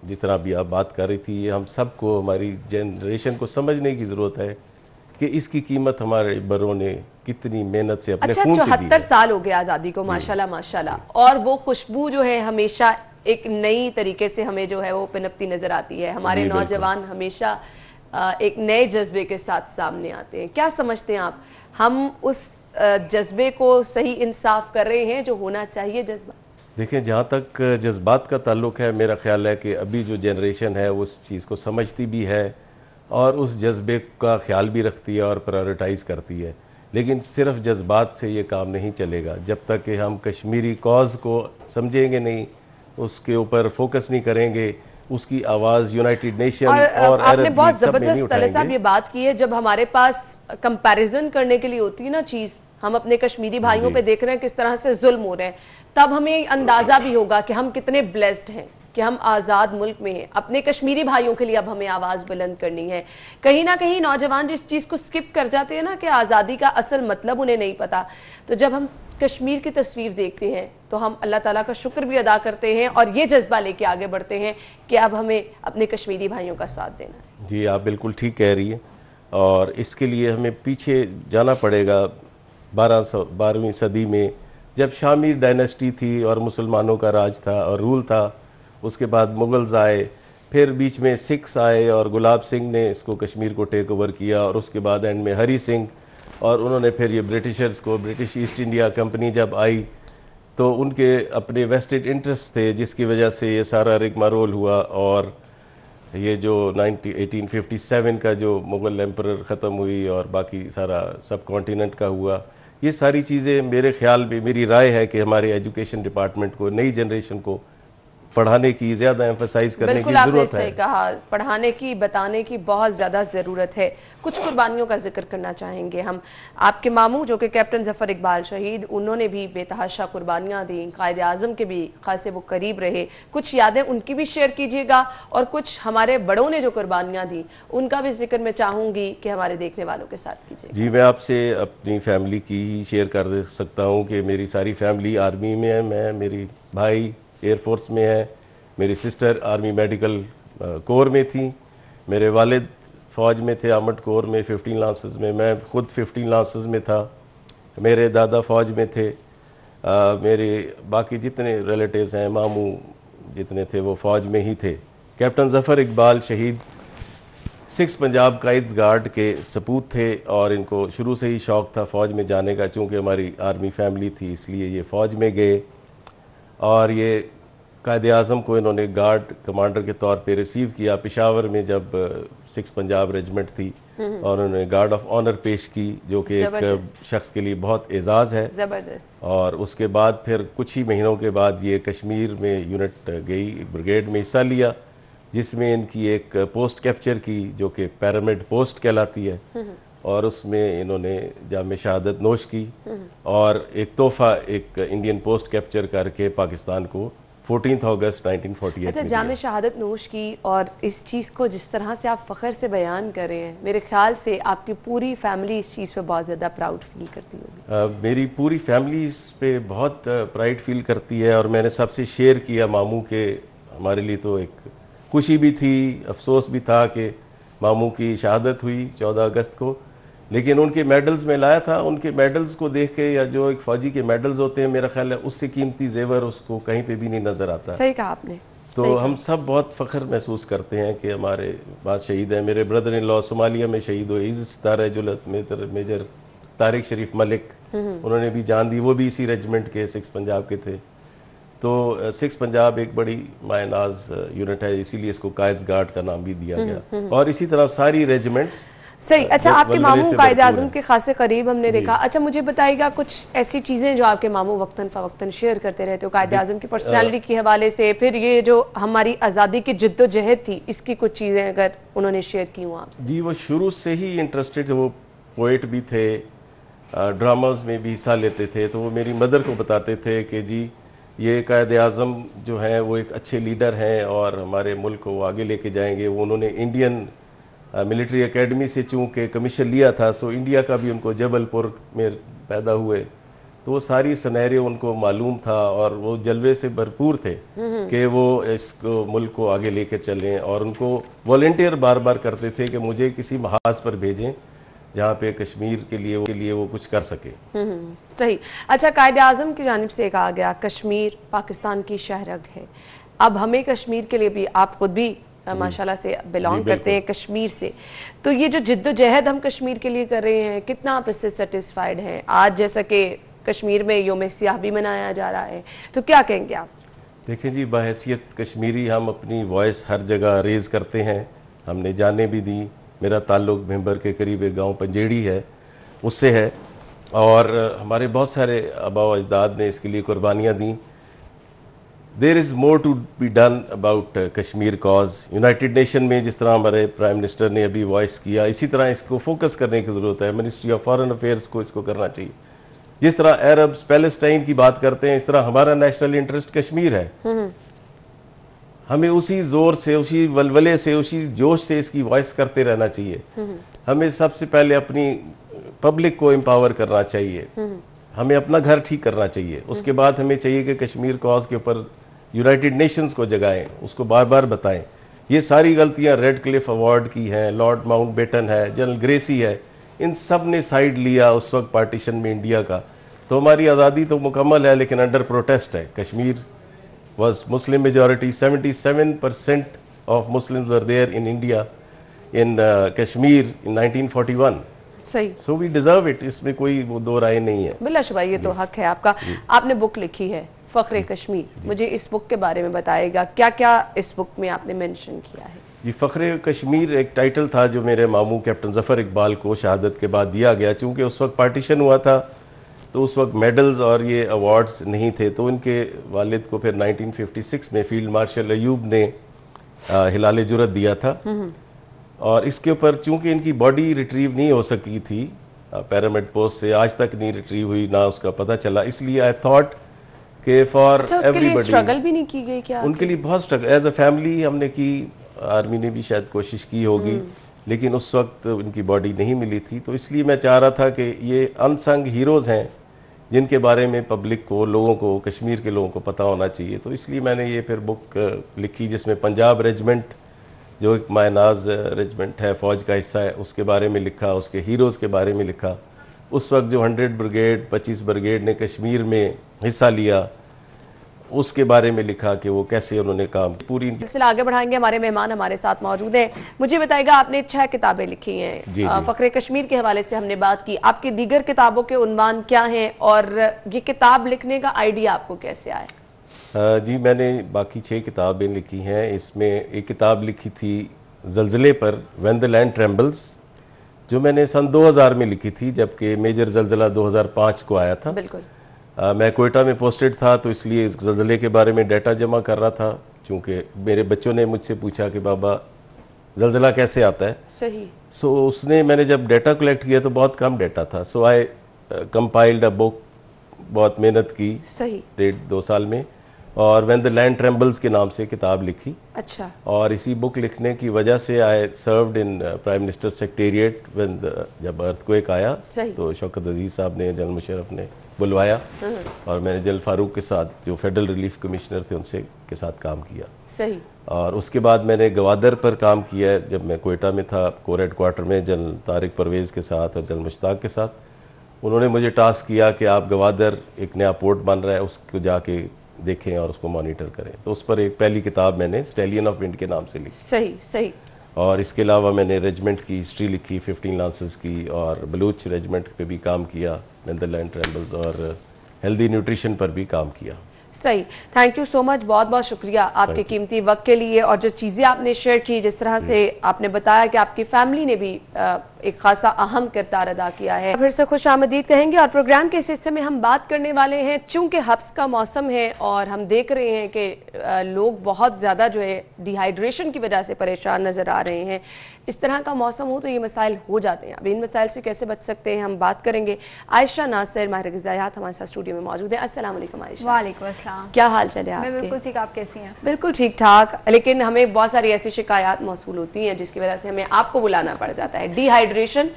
जिस तरह अभी आप बात कर रही थी, ये हम सबको, हमारी जनरेशन को समझने की ज़रूरत है कि इसकी कीमत हमारे बड़ों ने कितनी मेहनत से अपने खून से दी है। 74 साल हो गए आज़ादी को, माशाल्लाह माशाल्लाह, और वो खुशबू जो है हमेशा एक नई तरीके से हमें जो है वो पनपती नजर आती है। हमारे नौजवान हमेशा एक नए जज्बे के साथ सामने आते हैं। क्या समझते हैं आप, हम उस जज्बे को सही इंसाफ कर रहे हैं जो होना चाहिए जज्बा? देखें, जहाँ तक जज्बात का ताल्लुक है, मेरा ख्याल है कि अभी जो जनरेशन है वो उस चीज़ को समझती भी है और उस जज्बे का ख्याल भी रखती है और प्रायोरिटाइज़ करती है। लेकिन सिर्फ जज्बात से ये काम नहीं चलेगा जब तक कि हम कश्मीरी कॉज को समझेंगे नहीं, उसके ऊपर फोकस नहीं करेंगे, उसकी आवाज़ यूनाइटेड नेशन और आपने बहुत ज़बरदस्त तलत साहब ये बात की है, जब हमारे पास कंपैरिजन करने के लिए होती है ना चीज़, हम अपने कश्मीरी भाइयों पे देख रहे हैं किस तरह से जुल्म हो रहे हैं, तब हमें अंदाज़ा भी होगा कि हम कितने ब्लेस्ड हैं कि हम आज़ाद मुल्क में हैं। अपने कश्मीरी भाइयों के लिए अब हमें आवाज़ बुलंद करनी है। कहीं ना कहीं नौजवान जिस चीज़ को स्किप कर जाते हैं ना, कि आज़ादी का असल मतलब उन्हें नहीं पता, तो जब हम कश्मीर की तस्वीर देखते हैं तो हम अल्लाह ताला का शुक्र भी अदा करते हैं और ये जज्बा लेके आगे बढ़ते हैं कि अब हमें अपने कश्मीरी भाइयों का साथ देना है। जी आप बिल्कुल ठीक कह रही हैं, और इसके लिए हमें पीछे जाना पड़ेगा 12वीं सदी में, जब शामी डायनेस्टी थी और मुसलमानों का राज था और रूल था। उसके बाद मुग़ल्स आए, फिर बीच में सिख्स आए और गुलाब सिंह ने इसको कश्मीर को टेक ओवर किया, और उसके बाद एंड में हरी सिंह, और उन्होंने फिर ये ब्रिटिशर्स को, ब्रिटिश ईस्ट इंडिया कंपनी जब आई तो उनके अपने वेस्टेड इंटरेस्ट थे, जिसकी वजह से ये सारा रिगमारोल हुआ। और ये जो 1857 का जो मुग़ल एम्परर ख़त्म हुई और बाकी सारा सब कॉन्टिनेंट का हुआ, ये सारी चीज़ें मेरे ख्याल में, मेरी राय है कि हमारे एजुकेशन डिपार्टमेंट को, नई जनरेशन को पढ़ाने की ज़्यादा एम्फसाइज करने की ज़रूरत है। कहा, पढ़ाने की, बताने की बहुत ज़्यादा ज़रूरत है। कुछ कुर्बानियों का जिक्र करना चाहेंगे हम। आपके मामू जो कि कैप्टन ज़फ़र इकबाल शहीद, उन्होंने भी बेतहाशा कुर्बानियाँ दी, कायद आज़म के भी खासे वो करीब रहे। कुछ यादें उनकी भी शेयर कीजिएगा, और कुछ हमारे बड़ों ने जो कुर्बानियाँ दी उनका भी जिक्र मैं चाहूँगी कि हमारे देखने वालों के साथ कीजिए। जी मैं आपसे अपनी फैमिली की ही शेयर कर दे सकता हूँ कि मेरी सारी फैमिली आर्मी में है। मैं, मेरी भाई एयरफोर्स में है, मेरी सिस्टर आर्मी मेडिकल कोर में थी, मेरे वालिद फ़ौज में थे, आर्मड कोर में 15 लांसेस में, मैं ख़ुद 15 लांसेस में था, मेरे दादा फ़ौज में थे, मेरे बाकी जितने रिलेटिव्स हैं, मामू जितने थे वो फ़ौज में ही थे। कैप्टन ज़फ़र इकबाल शहीद 6 पंजाब काइड्स गार्ड के सपूत थे, और इनको शुरू से ही शौक़ था फ़ौज में जाने का। चूँकि हमारी आर्मी फैमिली थी इसलिए ये फ़ौज में गए, और ये कायद आज़म को इन्होंने गार्ड कमांडर के तौर पे रिसीव किया पेशावर में, जब 6 पंजाब रेजिमेंट थी, और उन्होंने गार्ड ऑफ ऑनर पेश की, जो कि एक शख्स के लिए बहुत एजाज़ है। ज़बरदस्त। और उसके बाद फिर कुछ ही महीनों के बाद ये कश्मीर में यूनिट गई, एक ब्रिगेड में हिस्सा लिया, जिसमें इनकी एक पोस्ट कैप्चर की जो कि पैरामिड पोस्ट कहलाती है, और उसमें इन्होंने जाम शहादत नोश की, और एक तोहफ़ा एक इंडियन पोस्ट कैप्चर करके पाकिस्तान को 14 अगस्त 1948 अच्छा, जाम शहादत नोश की, और इस चीज़ को जिस तरह से आप फ़ख्र से बयान कर रहे हैं, मेरे ख्याल से आपकी पूरी फैमिली इस चीज़ पे बहुत ज़्यादा प्राउड फील करती होगी। मेरी पूरी फैमिली इस पे बहुत प्राइड फील करती है, और मैंने सबसे शेयर किया मामू के, हमारे लिए तो एक खुशी भी थी, अफसोस भी था कि मामू की शहादत हुई 14 अगस्त को, लेकिन उनके मेडल्स में लाया था। उनके मेडल्स को देख के, या जो एक फ़ौजी के मेडल्स होते हैं, मेरा ख्याल है उससे कीमती जेवर उसको कहीं पे भी नहीं नज़र आता। सही कहा आपने। तो हम सब बहुत फ़ख्र महसूस करते हैं कि हमारे पास शहीद हैं। मेरे ब्रदर इन लॉ सोमालिया में शहीद हुए, सितारा जुलत मेजर तारिक शरीफ मलिक, उन्होंने भी जान दी, वो भी इसी रेजिमेंट के 6 पंजाब के थे। तो 6 पंजाब एक बड़ी मायनाज यूनिट है, इसीलिए इसको कायद गार्ड का नाम भी दिया गया। और इसी तरह सारी रेजिमेंट्स सही। अच्छा, आपके वलवले मामू से कायद भरपूर आजम है। के खासे करीब हमने देखा। अच्छा, मुझे बताइएगा कुछ ऐसी चीजें जो आपके मामू वक्तन फवक्तन शेयर करते रहते हो कायद आजम की पर्सनालिटी के हवाले से, फिर ये जो हमारी आज़ादी की जिद्दोजहद थी इसकी कुछ चीजें अगर उन्होंने शेयर की हुआ आपसे। जी, वो शुरू से ही इंटरेस्टेड थे, वो पोइट भी थे, ड्रामाज में भी हिस्सा लेते थे। तो वो मेरी मदर को बताते थे कि जी ये कायद आज़म जो हैं वो एक अच्छे लीडर हैं और हमारे मुल्क को आगे लेके जाएंगे। वो उन्होंने इंडियन मिलिट्री एकेडमी से चूँकि कमीशन लिया था, सो इंडिया का भी उनको जबलपुर में पैदा हुए, तो वो सारी सिनेरियो उनको मालूम था और वो जलवे से भरपूर थे कि वो इसको मुल्क को आगे लेकर चलें। और उनको वॉलंटियर बार बार करते थे कि मुझे किसी महाज पर भेजें जहाँ पे कश्मीर के लिए वो कुछ कर सके। सही। अच्छा, कायद आज़म की जानिब से कहा गया कश्मीर पाकिस्तान की शहरग है। अब हमें कश्मीर के लिए भी, आप खुद भी माशाल्लाह से बिलोंग करते हैं कश्मीर से, तो ये जो जिद्दोजहद हम कश्मीर के लिए कर रहे हैं, कितना आप इससे सेटिस्फाइड हैं? आज जैसा कि कश्मीर में योम सियाह भी मनाया जा रहा है, तो क्या कहेंगे आप? देखें जी, बहैसियत कश्मीरी हम अपनी वॉइस हर जगह रेज करते हैं, हमने जाने भी दी। मेरा ताल्लुक मेंबर के करीब एक गांव पंजेड़ी है उससे है, और हमारे बहुत सारे आबा व अजदाद ने इसके लिए कुर्बानियाँ दी। There is more to be done about Kashmir cause. United Nation में जिस तरह हमारे प्राइम मिनिस्टर ने अभी वॉइस किया, इसी तरह इसको फोकस करने की ज़रूरत है। मिनिस्ट्री ऑफ फॉरेन अफेयर्स को इसको करना चाहिए। जिस तरह अरब्स पैलेस्टाइन की बात करते हैं, इस तरह हमारा नेशनल इंटरेस्ट कश्मीर है। हमें उसी जोर से, उसी वलवले से, उसी जोश से इसकी वॉइस करते रहना चाहिए। हमें सबसे पहले अपनी पब्लिक को एम्पावर करना चाहिए, हमें अपना घर ठीक करना चाहिए। उसके बाद हमें चाहिए कि कश्मीर कॉज के ऊपर यूनाइटेड नेशंस को जगाएं, उसको बार बार बताएं। ये सारी गलतियां रेड क्लिफ अवार्ड की हैं, लॉर्ड माउंटबेटन है, जनरल ग्रेसी है, इन सब ने साइड लिया उस वक्त पार्टीशन में इंडिया का। तो हमारी आज़ादी तो मुकम्मल है लेकिन अंडर प्रोटेस्ट है। Kashmir was Muslim majority, 77% of Muslims were there in India, in Kashmir in 1941. सही। So we deserve it, इसमें कोई वो दो राय नहीं है। बिल्ला शुबा, ये तो हक है आपका। आपने बुक लिखी है फ़ख्र कश्मीर, मुझे इस बुक के बारे में बताइएगा, क्या क्या इस बुक में आपने मेंशन किया है? ये फ़ख्र कश्मीर एक टाइटल था जो मेरे मामू कैप्टन ज़फ़र इकबाल को शहादत के बाद दिया गया। चूँकि उस वक्त पार्टीशन हुआ था तो उस वक्त मेडल्स और ये अवार्ड्स नहीं थे, तो उनके वालिद को फिर 1956 में फील्ड मार्शल अयूब ने हिलाल जुरत दिया था। और इसके ऊपर चूंकि इनकी बॉडी रिट्रीव नहीं हो सकी थी पैरामिड पोस्ट से, आज तक नहीं रिट्रीव हुई, ना उसका पता चला, इसलिए आई थॉट कि फॉर एवरीबॉडी स्ट्रगल भी नहीं की गई क्या? उनके लिए बहुत स्ट्रगल एज अ फैमिली हमने की, आर्मी ने भी शायद कोशिश की होगी, लेकिन उस वक्त उनकी बॉडी नहीं मिली थी। तो इसलिए मैं चाह रहा था कि ये अनसंग हीरोज़ हैं जिनके बारे में पब्लिक को, लोगों को, कश्मीर के लोगों को पता होना चाहिए। तो इसलिए मैंने ये फिर बुक लिखी जिसमें पंजाब रेजिमेंट जो एक मायनाज रेजिमेंट है, फ़ौज का हिस्सा है, उसके बारे में लिखा, उसके हीरोज़ के बारे में लिखा। उस वक्त जो 100 ब्रिगेड 25 ब्रिगेड ने कश्मीर में हिस्सा लिया उसके बारे में लिखा कि वो कैसे उन्होंने काम पूरी। सिलसिला आगे बढ़ाएंगे, हमारे मेहमान हमारे साथ मौजूद हैं। मुझे बताइएगा, आपने 6 किताबें लिखी हैं, फ़ख्र कश्मीर के हवाले से हमने बात की, आपकी दीगर किताबों के उन्वान क्या हैं और ये किताब लिखने का आइडिया आपको कैसे आया? जी, मैंने बाकी 6 किताबें लिखी हैं। इसमें एक किताब लिखी थी ज़लज़ले पर, व्हेन द लैंड ट्रेम्बल्स, जो मैंने सन 2000 में लिखी थी, जबकि मेजर ज़लज़ला 2005 को आया था। बिल्कुल। मैं कोयटा में पोस्टेड था, तो इसलिए इस ज़लज़ले के बारे में डाटा जमा कर रहा था। चूँकि मेरे बच्चों ने मुझसे पूछा कि बाबा ज़लज़ला कैसे आता है, सही। सो मैंने जब डाटा कलेक्ट किया तो बहुत कम डाटा था, सो आई कंपाइल्ड अ बुक, बहुत मेहनत की, सही, 1.5-2 साल में, और व्हेन द लैंड ट्रेम्बल्स के नाम से किताब लिखी। अच्छा। और इसी बुक लिखने की वजह से I served in prime minister secretariat when जब अर्थक्वेक आया, तो शौकत अजीज साहब ने, जनरल मुशर्रफ ने बुलवाया और मैंने जनरल फारूक के साथ, जो फेडरल रिलीफ कमिश्नर थे, उनसे के साथ काम किया। सही। और उसके बाद मैंने गवादर पर काम किया है, जब मैं कोयटा में था, कोर हेडक्वार्टर में जनरल तारिक परवेज़ के साथ और जनरल मुश्ताक के साथ। उन्होंने मुझे टास्क किया कि आप गवादर एक नया पोर्ट बन रहा है, उसको जाके देखें और उसको मॉनिटर करें। तो उस पर एक पहली किताब मैंने स्टैलियन ऑफ विंड के नाम से लिखी। सही, सही। और इसके अलावा मैंने रेजिमेंट की हिस्ट्री लिखी, 15 लांसेस की, और बलूच रेजिमेंट पे भी काम किया, नीदरलैंड ट्रेम्बल्स, और हेल्दी न्यूट्रिशन पर भी काम किया। सही, थैंक यू सो मच, बहुत बहुत शुक्रिया आपके कीमती वक्त के लिए, और जो चीज़ें आपने शेयर की, जिस तरह से आपने बताया कि आपकी फैमिली ने भी एक खासा अहम किरदार अदा किया है। फिर से खुश आमदीद कहेंगे, और प्रोग्राम के इस हिस्से में हम बात करने वाले हैं, चूंकि हब्स का मौसम है और हम देख रहे हैं कि लोग बहुत ज़्यादा जो है डिहाइड्रेशन की वजह से परेशान नज़र आ रहे हैं। इस तरह का मौसम हो तो ये मसाइल हो जाते हैं। अब इन मसाइल से कैसे बच सकते हैं हम बात करेंगे। आयशा नासिर माहिर ग़िज़ायात हमारे साथ स्टूडियो में मौजूद है। अस्सलाम वालेकुम आयशा। वालेकुम अस्सलाम। क्या हाल चल है मैं आपके? बिल्कुल ठीक, आप कैसी हैं? बिल्कुल ठीक ठाक, लेकिन हमें बहुत सारी ऐसी शिकायत मौसूल होती हैं जिसकी वजह से हमें आपको बुलाना पड़ जाता है। डिहाइड्रेशन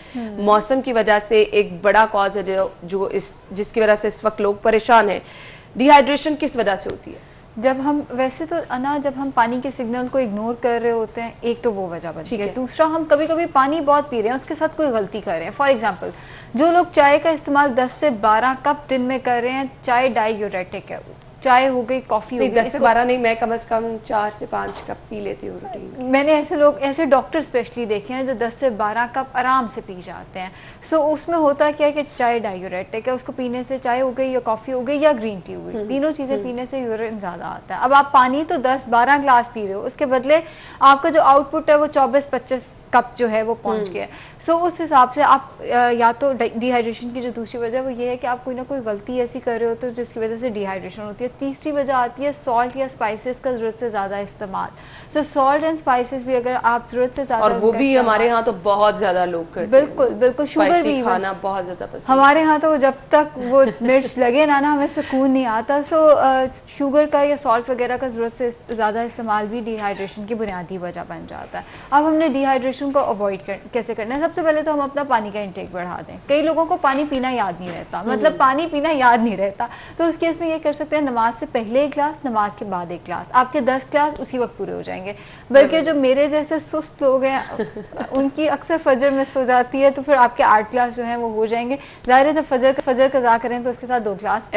मौसम की वजह से एक बड़ा कॉज है जो जिसकी वजह से इस वक्त लोग परेशान हैं। डिहाइड्रेशन किस वजह से होती है? जब हम वैसे तो अना जब हम पानी के सिग्नल को इग्नोर कर रहे होते हैं, एक तो वो वजह बनती है। दूसरा, हम कभी कभी पानी बहुत पी रहे हैं, उसके साथ कोई गलती कर रहे हैं। फॉर एग्जांपल, जो लोग चाय का इस्तेमाल 10 से 12 कप दिन में कर रहे हैं, चाय डायूरेटिक है। चाय हो गई, कॉफी हो गई, 10 से 12 नहीं, मैं कम से कम 4 से 5 कप पी लेती हूँ रूटीन। मैंने ऐसे डॉक्टर स्पेशली देखे हैं जो 10 से 12 कप आराम से पी जाते हैं। सो उसमें होता क्या है कि चाय डायूरेटिक है, उसको पीने से, चाय हो गई या कॉफ़ी हो गई या ग्रीन टी हो गई, तीनों चीज़ें पीने से यूरिन ज़्यादा आता है। अब आप पानी तो 10-12 ग्लास पी रहे हो, उसके बदले आपका जो आउटपुट है वो 24-25 कप जो है वो पहुंच गया। सो उस हिसाब से आप या तो डिहाइड्रेशन की जो दूसरी वजह वो ये है कि आप कोई ना कोई गलती ऐसी कर रहे हो तो जिसकी वजह से डिहाइड्रेशन होती है। तीसरी वजह आती है सॉल्ट या स्पाइसेस का ज़रूरत से ज़्यादा इस्तेमाल। सो सॉल्ट एंड स्पाइसेस भी अगर आप ज़रूरत से ज़्यादा, और वो भी हमारे यहाँ तो बहुत ज़्यादा लोग करते हैं। बिल्कुल बिल्कुल, शुगर भी खाना बहुत ज़्यादा पसंद हमारे यहाँ तो जब तक वो मिर्च लगे ना हमें सुकून नहीं आता। सो शुगर का या सॉल्ट वगैरह का ज़रूरत से ज़्यादा इस्तेमाल भी डिहाइड्रेशन की बुनियादी वजह बन जाता है। अब हमने डिहाइड्रेशन को अवॉइड कैसे करना है? सबसे पहले तो हम अपना पानी का इंटेक बढ़ा दें। कई लोगों को पानी पीना याद नहीं रहता, मतलब पानी पीना याद नहीं रहता, तो उस केस में ये कर सकते हैं, नमाज से पहले 1 गिलास, नमाज के बाद 1 गिलास, आपके 10 गिलास उसी वक्त पूरे हो जाएंगे। बल्कि जो मेरे जैसे सुस्त लोग हैं उनकी अक्सर फजर मिस हो जाती है, तो फिर आपके 8 गिलास जो हैं वो हो जाएंगे। ज़ाहिर है जब फजर कज़ा करें तो उसके साथ 2 गिलास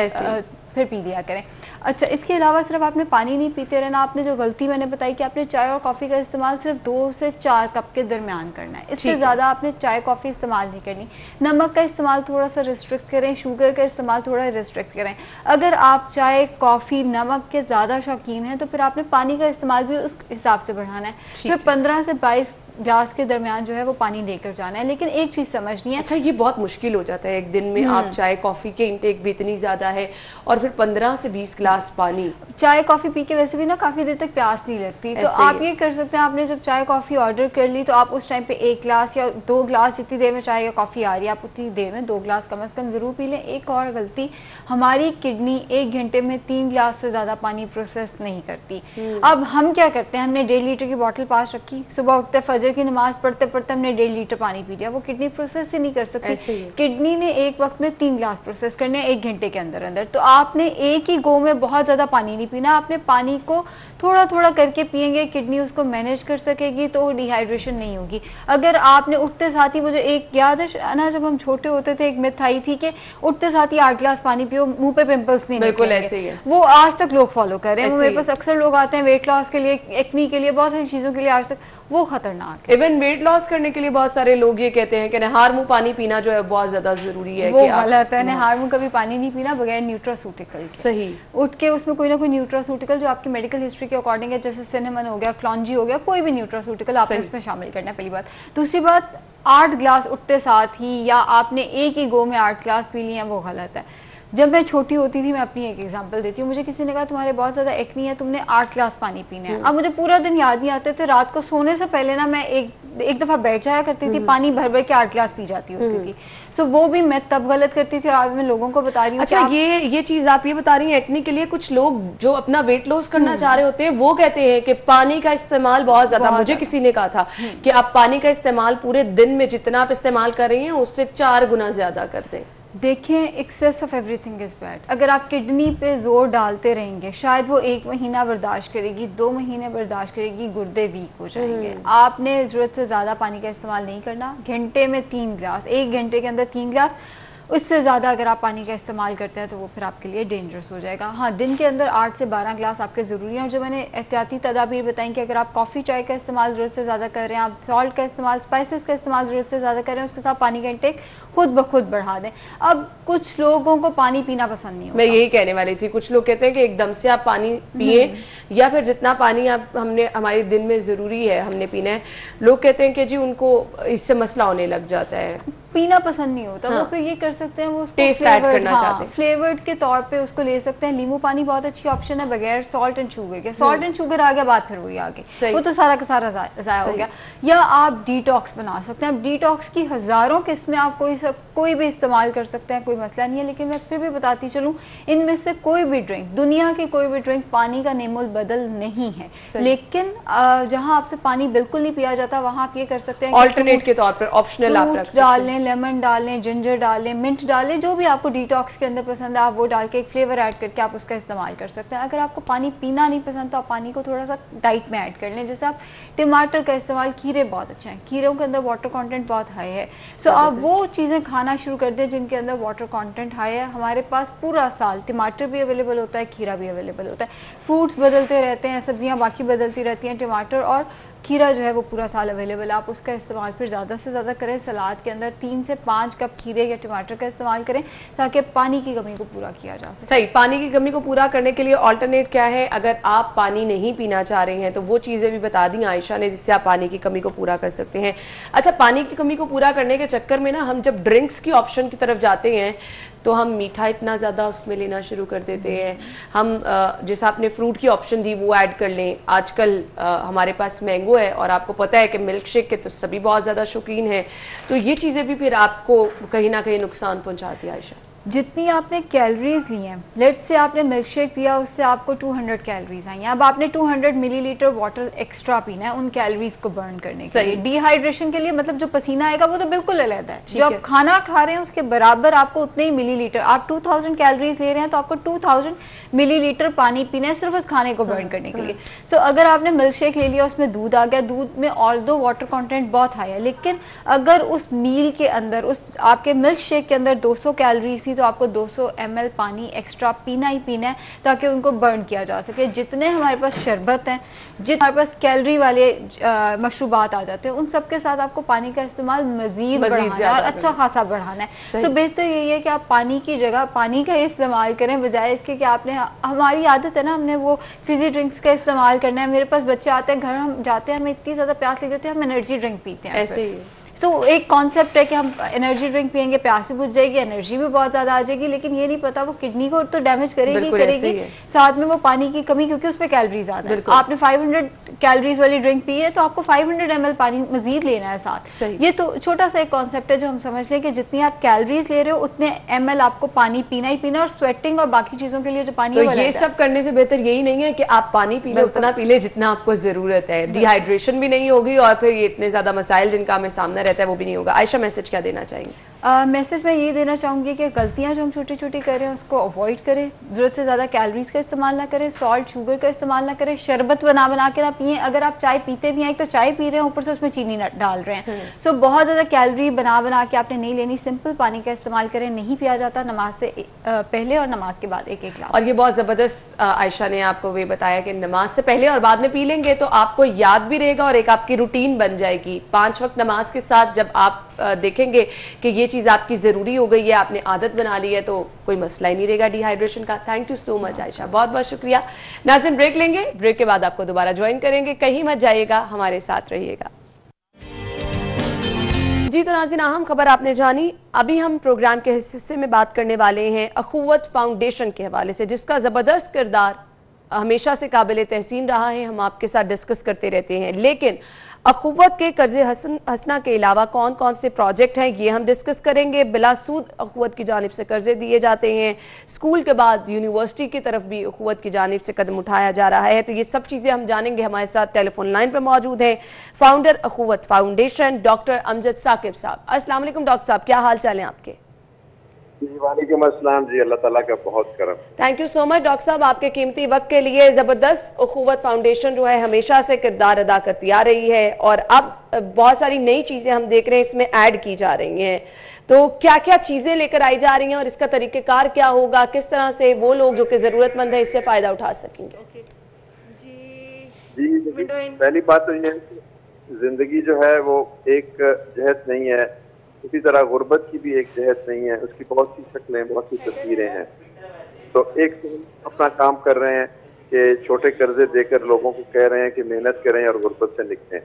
फिर पी लिया करें। अच्छा, इसके अलावा सिर्फ आपने पानी नहीं पीते रहना, आपने जो गलती मैंने बताई कि आपने चाय और कॉफ़ी का इस्तेमाल सिर्फ 2 से 4 कप के दरमियान करना है, इससे ज़्यादा आपने चाय कॉफ़ी इस्तेमाल नहीं करनी। नमक का इस्तेमाल थोड़ा सा रिस्ट्रिक्ट करें, शुगर का इस्तेमाल थोड़ा रिस्ट्रिक्ट करें। अगर आप चाय कॉफ़ी नमक के ज़्यादा शौकीन हैं तो फिर आपने पानी का इस्तेमाल भी उस हिसाब से बढ़ाना है। फिर 15 से 22 ग्लास के दरमियान जो है वो पानी लेकर जाना है। लेकिन एक चीज़ समझनी है। अच्छा, ये बहुत मुश्किल हो जाता है एक दिन में, आप चाय कॉफ़ी के इंटेक भी इतनी ज़्यादा है और फिर 15 से 20 गिलास पानी। चाय कॉफ़ी पी के वैसे भी ना काफ़ी देर तक प्यास नहीं लगती, तो आप ये कर सकते हैं, आपने जब चाय कॉफ़ी ऑर्डर कर ली तो आप उस टाइम पे 1 गिलास या 2 गिलास, जितनी देर में चाय या कॉफ़ी आ रही है आप उतनी देर में 2 गिलास कम से कम ज़रूर पी लें। एक और गलती, हमारी किडनी 1 घंटे में 3 गिलास से ज़्यादा पानी प्रोसेस नहीं करती। अब हम क्या करते हैं, हमने 1.5 लीटर की बॉटल पास रखी, सुबह उठते फजर की नमाज पढ़ते हमने 1.5 लीटर पानी पी लिया, वो किडनी प्रोसेस ही नहीं कर सकती। किडनी ने एक वक्त में 3 गिलास प्रोसेस करने हैं 1 घंटे के अंदर अंदर। तो आपने एक ही गो में बहुत ज़्यादा पानी नहीं पीना, आपने पानी को थोड़ा थोड़ा करके पिएंगे, किडनी उसको मैनेज कर सकेगी तो डिहाइड्रेशन नहीं होगी। अगर आपने उठते साथ ही, वो जो एक याद है ना, जब हम छोटे होते थे एक मिथ आई थी कि उठते साथ ही 8 गिलास पानी पियो, मुंह पे पिंपल्स नहीं बिल्कुल ऐसे ही है। वो आज तक लोग फॉलो कर रहे हैं। मेरे पास अक्सर लोग आते हैं वेट लॉस के लिए, एक्नी के लिए, बहुत सारी चीज़ों के लिए, आज तक वो खतरनाक है। इवन वेट लॉस करने के लिए बहुत सारे लोग ये कहते हैं कि नहार मुंह पानी पीना जो है बहुत ज्यादा जरूरी है। वो गलत है, नहार मुंह कभी पानी नहीं पीना बगैर न्यूट्रासूटिकल। सही, उठ के उसमें कोई ना कोई न्यूट्रासूटिकल जो आपकी मेडिकल हिस्ट्री के अकॉर्डिंग है, जैसे सिनेमन हो गया, क्लॉन्जी हो गया, कोई भी न्यूट्रासूटिकल आपने उसमें शामिल करना है, पहली बात। दूसरी बात, 8 गिलास उठते साथ ही या आपने एक ही गो में 8 गिलास पी लिए हैं, वो गलत है। जब मैं छोटी होती थी, मैं अपनी एक एग्जांपल देती हूँ, मुझे किसी ने कहा तुम्हारे बहुत ज़्यादा एक्नी है, तुमने 8 गिलास पानी पीने हैं। अब मुझे पूरा दिन याद नहीं आते थे, रात को सोने से पहले ना मैं एक दफ़ा बैठ जाया करती थी, पानी भर भर के 8 गिलास पी जाती होती थी। सो वो भी मैं तब गलत करती थी और आज मैं लोगों को बता रही हूँ। अच्छा, ये चीज़ आप ये बता रही हैं एक्नी के लिए, कुछ लोग जो अपना वेट लॉस करना चाह रहे होते हैं वो कहते हैं कि पानी का इस्तेमाल बहुत ज़्यादा, मुझे किसी ने कहा था कि आप पानी का इस्तेमाल पूरे दिन में जितना आप इस्तेमाल कर रही हैं उससे 4 गुना ज़्यादा कर दें। देखें, excess of everything is bad. अगर आप किडनी पे जोर डालते रहेंगे, शायद वो 1 महीना बर्दाश्त करेगी, 2 महीने बर्दाश्त करेगी, गुर्दे वीक हो जाएंगे। आपने ज़रूरत से ज़्यादा पानी का इस्तेमाल नहीं करना। घंटे में 3 गिलास, 1 घंटे के अंदर 3 गिलास। उससे ज़्यादा अगर आप पानी का इस्तेमाल करते हैं तो वो फिर आपके लिए डेंजरस हो जाएगा। हाँ, दिन के अंदर 8 से 12 गिलास आपके ज़रूरी हैं। और जो मैंने एहतियाती तदाबीर बताई कि अगर आप कॉफ़ी चाय का इस्तेमाल ज़रूरत से ज़्यादा कर रहे हैं, आप सॉल्ट का इस्तेमाल, स्पाइसेस का इस्तेमाल ज़रूरत से ज़्यादा कर रहे हैं, उसके साथ पानी का इंटेक खुद ब खुद बढ़ा दें। अब कुछ लोगों को पानी पीना पसंद नहीं होता। मैं यही कहने वाली थी, कुछ लोग कहते हैं कि एकदम से आप पानी पिए या फिर जितना पानी आप हमने हमारे दिन में ज़रूरी है हमने पीना है। लोग कहते हैं कि जी उनको इससे मसला होने लग जाता है, पीना पसंद नहीं होता। हाँ। वो फिर ये कर सकते हैं, वो उसको टेस्ट ऐड करना चाहते हैं, फ्लेवर्ड के तौर पे उसको ले सकते हैं। नींबू पानी बहुत अच्छी ऑप्शन है बगैर सॉल्ट एंड शुगर के। सॉल्ट एंड शुगर आ गया, बात फिर वही आ गई, वो तो सारा का सारा ज़ाया हो गया। या आप डिटॉक्स बना सकते हैं। अब डिटॉक्स की हज़ारों किस्में आप कोई भी इस्तेमाल कर सकते हैं, कोई मसला नहीं है। लेकिन मैं फिर भी बताती चलूँ, इनमें से कोई भी ड्रिंक, दुनिया की कोई भी ड्रिंक पानी का नेमोल बदल नहीं है। लेकिन जहाँ आपसे पानी बिल्कुल नहीं पिया जाता वहाँ आप ये कर सकते हैं, ऑल्टरनेट के तौर पर ऑप्शनल आप रख सकते हैं। डाल लें, लेमन डालें, जिंजर डालें, मिंट डालें, जो भी आपको डिटॉक्स के अंदर पसंद है आप वो डाल के एक फ्लेवर ऐड करके आप उसका इस्तेमाल कर सकते हैं। अगर आपको पानी पीना नहीं पसंद तो आप पानी को थोड़ा सा डाइट में ऐड कर लें। जैसे आप टमाटर का इस्तेमाल, खीरे बहुत अच्छे हैं, खीरों के अंदर वाटर कंटेंट बहुत हाई है। सो आप वो चीज़ें खाना शुरू कर दें जिनके अंदर वाटर कंटेंट हाई है। हमारे पास पूरा साल टमाटर भी अवेलेबल होता है, खीरा भी अवेलेबल होता है। फ्रूट्स बदलते रहते हैं, सब्जियाँ बाकी बदलती रहती हैं, टमाटर और खीरा जो है वो पूरा साल अवेलेबल है। आप उसका इस्तेमाल फिर ज़्यादा से ज़्यादा करें। सलाद के अंदर 3 से 5 कप खीरे या टमाटर का इस्तेमाल करें ताकि पानी की कमी को पूरा किया जा सके। सही, पानी की कमी को पूरा करने के लिए ऑल्टरनेट क्या है? अगर आप पानी नहीं पीना चाह रहे हैं तो वो चीज़ें भी बता दी आयशा ने जिससे आप पानी की कमी को पूरा कर सकते हैं। अच्छा, पानी की कमी को पूरा करने के चक्कर में ना हम जब ड्रिंक्स की ऑप्शन की तरफ जाते हैं तो हम मीठा इतना ज़्यादा उसमें लेना शुरू कर देते हैं। हम जैसे आपने फ्रूट की ऑप्शन दी वो ऐड कर लें। आजकल हमारे पास मैंगो है और आपको पता है कि मिल्क शेक के तो सभी बहुत ज़्यादा शौकीन हैं, तो ये चीज़ें भी फिर आपको कहीं ना कहीं नुकसान पहुंचाती है। आयशा, जितनी आपने कैलोरीज ली हैं, लेट से आपने मिल्क शेक पिया उससे आपको 200 कैलोरीज आई हैं, अब आपने 200 मिलीलीटर वाटर एक्स्ट्रा पीना है उन कैलोरीज को बर्न करने के लिए। डिहाइड्रेशन के लिए मतलब जो पसीना आएगा वो तो बिल्कुल अलग है। जो आप खाना खा रहे हैं उसके बराबर आपको उतने ही मिलीलीटर, आप 2000 कैलोरीज ले रहे हैं तो आपको 2000 मिलीलीटर पानी पीना है सिर्फ उस खाने को बर्न करने के लिए। सो अगर आपने मिल्क शेक ले लिया, उसमें दूध आ गया, दूध में ऑल्दो वाटर कंटेंट बहुत हाई है, लेकिन अगर उस मील के अंदर उस आपके मिल्क शेक के अंदर 200 कैलोरीज थी तो आपको 200 ml पानी एक्स्ट्रा पीना ही पीना है ताकि उनको बर्न किया जा सके। जितने हमारे पास शरबत हैं, जितने हमारे पास कैलोरी वाले मशरूबात आ जाते हैं, उन सब के साथ आपको पानी का इस्तेमाल मजीद बढ़ाना है और अच्छा खासा बढ़ाना है। सो बेहतर यही है कि आप पानी की जगह पानी का इस्तेमाल करें बजाय इसके कि आपने, हमारी आदत है ना, हमने वो फिजी ड्रिंक्स का इस्तेमाल करना है। मेरे पास बच्चे आते हैं घर, हम जाते हैं, हमें इतनी ज़्यादा प्यास लगी होती है, हम एनर्जी ड्रिंक पीते हैं। ऐसे ही तो एक कॉन्सेप्ट है कि हम एनर्जी ड्रिंक पियेंगे, प्यास भी बुझ जाएगी, एनर्जी भी बहुत ज़्यादा आ जाएगी, लेकिन ये नहीं पता वो किडनी को तो डैमेज करेगी, साथ में वो पानी की कमी, क्योंकि उस पर कैलोरीज आती है। आपने 500 कैलोरीज वाली ड्रिंक पी है तो आपको 500 ml पानी मजीद लेना है साथ। ये तो छोटा सा एक कॉन्सेप्ट है जो हम समझ लें कि जितनी आप कैलोरीज ले रहे हो उतने ml आपको पानी पीना ही पीना, और स्वेटिंग और बाकी चीज़ों के लिए जो पानी तो ये सब करने से बेहतर यही नहीं है कि आप पानी पी ले, उतना पी ले जितना आपको ज़रूरत है। डिहाइड्रेशन भी नहीं होगी और फिर ये इतने ज़्यादा मसाइल जिनका हमें सामना रहता है वो भी नहीं होगा। आयशा, मैसेज क्या देना चाहेंगे? मैसेज मैं ये देना चाहूँगी कि गलतियाँ जो हम छोटी छोटी कर रहे हैं उसको अवॉइड करें। ज़रूरत से ज़्यादा कैलोरीज का इस्तेमाल ना करें, सॉल्ट शुगर का इस्तेमाल ना करें, शरबत बना के ना पिएं। अगर आप चाय पीते भी हैं तो चाय पी रहे हैं ऊपर से उसमें चीनी डाल रहे हैं, सो बहुत ज़्यादा कैलोरी बना के आपने नहीं लेनी। सिंपल पानी का इस्तेमाल करें, नहीं पिया जाता नमाज से पहले और नमाज के बाद एक गिलास। और ये बहुत ज़बरदस्त आयशा ने आपको वे बताया कि नमाज से पहले और बाद में पी लेंगे तो आपको याद भी रहेगा और एक आपकी रूटीन बन जाएगी। 5 वक्त नमाज के साथ जब आप देखेंगे कि ये चीज़ आपकी ज़रूरी हो गई है, आपने आदत बना ली है, तो कोई मसला ही नहीं रहेगा डिहाइड्रेशन का। Thank you so much Ayesha, बहुत बहुत शुक्रिया। नाज़रीन, ब्रेक लेंगे, ब्रेक के बाद आपको दोबारा ज्वाइन करेंगे, कहीं मत जाइएगा, हमारे साथ रहिएगा। जी तो नाज़रीन, अहम खबर आपने जानी। अभी हम प्रोग्राम के हिस्से में बात करने वाले हैं अखुव्वत फाउंडेशन के हवाले से, जिसका ज़बरदस्त किरदार हमेशा से काबिल तहसीन रहा है, हम आपके साथ डिस्कस करते रहते हैं। लेकिन अखुव्वत के कर्ज़े हसना के अलावा कौन कौन से प्रोजेक्ट हैं ये हम डिस्कस करेंगे। बिलासूद अखुव्वत की जानिब से कर्ज़े दिए जाते हैं, स्कूल के बाद यूनिवर्सिटी की तरफ भी अखुव्वत की जानिब से कदम उठाया जा रहा है, तो ये सब चीज़ें हम जानेंगे। हमारे साथ टेलीफोन लाइन पर मौजूद हैं founder Akhuwat foundation doctor Amjad Saqib sahab. अस्सलाम वालेकुम डॉक्टर साहब, क्या हाल चाल है आपके? जी वालेकुम अस्सलाम जी, अल्लाह ताला का बहुत करम। Thank you so much doctor साहब आपके कीमती वक्त के लिए। ज़बरदस्त उखुवत फाउंडेशन जो है हमेशा से किरदार अदा करती आ रही है और अब बहुत सारी नई चीज़ें हम देख रहे हैं इसमें ऐड की जा रही हैं। तो क्या क्या चीज़ें लेकर आई जा रही हैं और इसका तरीक़ेकार क्या होगा, किस तरह से वो लोग जो कि ज़रूरतमंद है इससे फ़ायदा उठा सकेंगे? जी पहली बात तो ये है कि जिंदगी जो है वो एक जहत नहीं है, उसी तरह गुर्बत की भी एक जहत नहीं है, उसकी बहुत सी शक्लें, बहुत सी तस्वीरें हैं। तो एक तो हम अपना काम कर रहे हैं कि छोटे कर्जे देकर लोगों को कह रहे हैं कि मेहनत करें और गुर्बत से निकलें।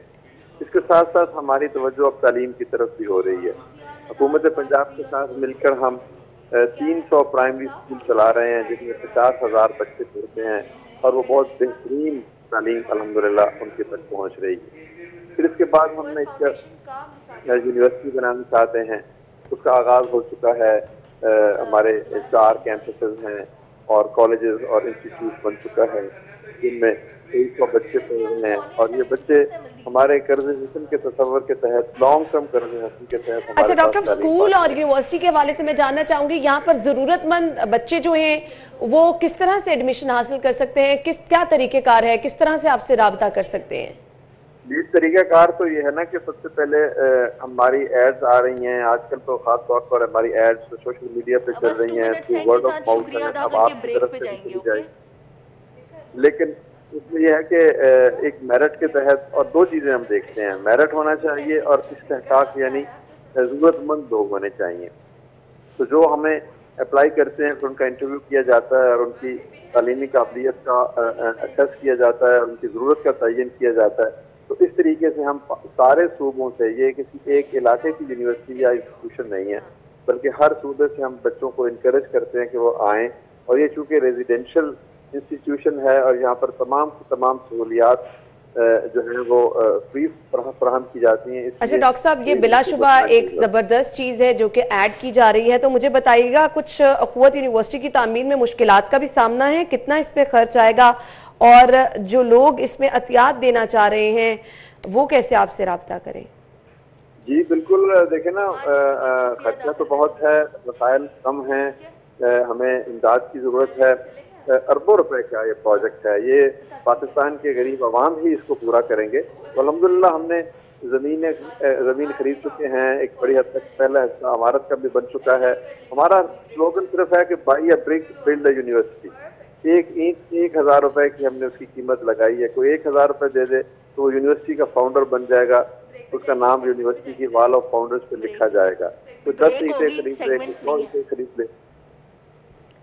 इसके साथ साथ हमारी तवज्जो अब तालीम की तरफ भी हो रही है। हुकूमत पंजाब के साथ मिलकर हम 300 प्राइमरी स्कूल चला रहे हैं जिसमें 50,000 बच्चे पढ़ते हैं और वो बहुत बेहतरीन तालीम अल्हम्दुलिल्लाह उनके तक पहुँच रही है। फिर इसके बाद हमने यूनिवर्सिटी बनाना चाहते हैं, उसका आगाज़ हो चुका है। हमारे 4 कैंपसेस हैं और कॉलेजेस और इंस्टीट्यूट बन चुका है जिनमें 100 बच्चे पढ़ रहे हैं और ये बच्चे हमारे कर्ज हसन के तस्वर के तहत, लॉन्ग टर्म कर्ज हसन के तहत। अच्छा डॉक्टर, स्कूल और यूनिवर्सिटी के हवाले से मैं जानना चाहूंगी यहाँ पर ज़रूरतमंद बच्चे जो हैं वो किस तरह से एडमिशन हासिल कर सकते हैं, क्या तरीक़ेकार है, किस तरह से आपसे राब्ता कर सकते हैं? ये तरीक़ाकार तो ये है ना कि सबसे पहले हमारी एड्स आ रही हैं आजकल, तो खास तौर पर हमारी एड्स सोशल मीडिया पे चल रही हैं, थ्रू वर्ड ऑफ माउथ है, अब आपकी तरफ से चली जाएगी। लेकिन इसमें यह है कि एक मेरिट के तहत, और 2 चीज़ें हम देखते हैं, मेरिट होना चाहिए और इस्तेहकाक यानी ज़रूरतमंद लोग होने चाहिए। तो जो हमें अप्लाई करते हैं फिर उनका इंटरव्यू किया जाता है और उनकी तालीमी काबिलियत का असेस किया जाता है और उनकी ज़रूरत का तयन किया जाता है। तो इस तरीके से हम सारे सूबों से, ये किसी एक इलाके की यूनिवर्सिटी या इंस्टीट्यूशन नहीं है, बल्कि हर सूबे से हम बच्चों को इनकरेज करते हैं कि वो आएँ। और ये चूँकि रेजिडेंशियल इंस्टीट्यूशन है और यहाँ पर तमाम की तमाम सहूलियात जो है वो फ्री फराहम की जाती हैं। अच्छा डॉक्टर साहब, ये बिलाशुबा एक ज़बरदस्त चीज़ है जो कि ऐड की जा रही है, तो मुझे बताइएगा कुछ अखुवत यूनिवर्सिटी की तामीर में मुश्किलात का भी सामना है, कितना इस पर खर्च आएगा और जो लोग इसमें अतियात देना चाह रहे हैं वो कैसे आपसे रब्ता करें? जी बिल्कुल, देखें ना, खर्चा तो बहुत है, वसाइल कम हैं, हमें इमदाद की ज़रूरत है। अरबों रुपए का ये प्रोजेक्ट है, ये पाकिस्तान के गरीब अवाम ही इसको पूरा करेंगे। तो अल्हम्दुलिल्लाह हमने ज़मीन खरीद चुके हैं, एक बड़ी हद तक पहला हिस्सा इमारत का भी बन चुका है। हमारा स्लोगन सिर्फ है कि by a brick build a university. एक ईंट 1,000 रुपए की हमने उसकी कीमत लगाई है। कोई 1,000 रुपए दे दे तो वो यूनिवर्सिटी का फाउंडर बन जाएगा, उसका नाम यूनिवर्सिटी की वॉल ऑफ फाउंडर्स पे लिखा जाएगा। तो 10 ईंटें खरीद ले, 100 ईंटें खरीद ले।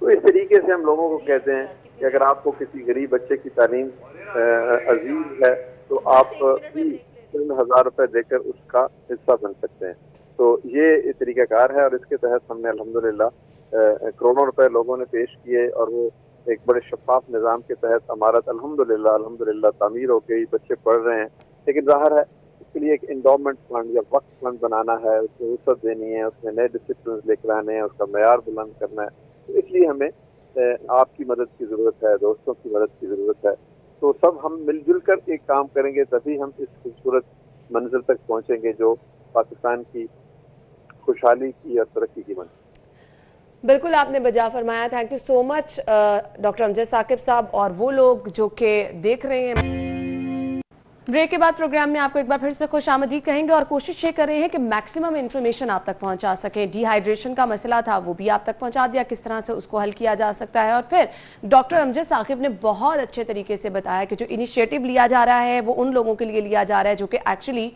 तो इस तरीके से हम लोगों को कहते हैं कि अगर आपको किसी गरीब बच्चे की तालीम अजीज है तो आप भी 3,000 रुपए देकर उसका हिस्सा बन सकते हैं। तो ये तरीक़ाकार है और इसके तहत हमने अल्हम्दुलिल्लाह करोड़ों रुपए लोगों ने पेश किए और वो एक बड़े शफाफ निज़ाम के तहत इमारत अल्हम्दुलिल्लाह तामीर हो गई, बच्चे पढ़ रहे हैं। लेकिन ज़ाहिर है इसके लिए एक इंडोमेंट फंड या वक्त फंड बनाना है, उसमें वसअत देनी है, उसमें नए डिसिप्लिन लेकर आने हैं, उसका मेयार बुलंद करना है। तो इसलिए हमें आपकी मदद की ज़रूरत है, दोस्तों की मदद की ज़रूरत है। तो सब हम मिलजुल कर एक काम करेंगे तभी हम इस खूबसूरत मंजिल तक पहुँचेंगे जो पाकिस्तान की खुशहाली की और तरक्की की मंजिल। बिल्कुल आपने बजा फरमाया। Thank you so much doctor Amjad Saqib साहब और वो लोग जो कि देख रहे हैं। ब्रेक के बाद प्रोग्राम में आपको एक बार फिर से खुशामदीद कहेंगे और कोशिश ये कर रहे हैं कि मैक्सिमम इन्फॉर्मेशन आप तक पहुंचा सकें। डिहाइड्रेशन का मसला था वो भी आप तक पहुंचा दिया, किस तरह से उसको हल किया जा सकता है। और फिर डॉक्टर अमजद साकिब ने बहुत अच्छे तरीके से बताया कि जो इनिशिएटिव लिया जा रहा है वो उन लोगों के लिए लिया जा रहा है जो कि एक्चुअली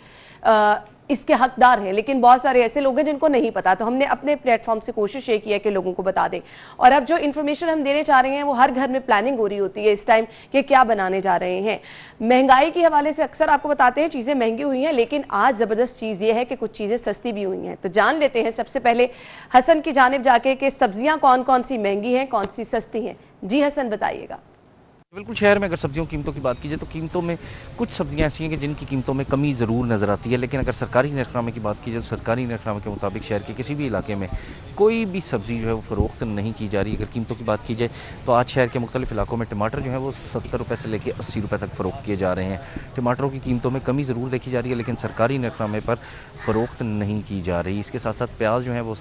इसके हकदार हैं, लेकिन बहुत सारे ऐसे लोग हैं जिनको नहीं पता। तो हमने अपने प्लेटफॉर्म से कोशिश ये की है कि लोगों को बता दें। और अब जो इन्फॉर्मेशन हम देने चाह रहे हैं वो हर घर में प्लानिंग हो रही होती है इस टाइम कि क्या बनाने जा रहे हैं। महंगाई के हवाले से अक्सर आपको बताते हैं चीज़ें महंगी हुई हैं, लेकिन आज ज़बरदस्त चीज़ ये है कि कुछ चीज़ें सस्ती भी हुई हैं। तो जान लेते हैं सबसे पहले हसन की जानिब जाके कि सब्जियाँ कौन कौन सी महंगी हैं, कौन सी सस्ती हैं। जी हसन, बताइएगा। बिल्कुल, शहर में अगर सब्जियों की कीमतों की बात की जाए तो कीमतों में कुछ सब्जियां ऐसी हैं कि जिनकी कीमतों में कमी ज़रूर नज़र आती है, लेकिन अगर सरकारी निरखनामे की बात की जाए तो सरकारी निरखनामे के मुताबिक शहर के किसी भी इलाके में कोई भी सब्ज़ी जो है वो फ़रोख्त नहीं की जा रही। अगर कीमतों की बात की जाए तो आज शहर के मुख्तलिफ इलाकों में टमाटर जो है वो 70 रुपये से लेकर 80 रुपये तक फ़रोख्त किए जा रहे हैं। टमाटरों की कीमतों में कमी ज़रूर देखी जा रही है, लेकिन सरकारी निरखनामे पर फ़रोख्त नहीं की जा रही। इसके साथ साथ प्याज जो है वो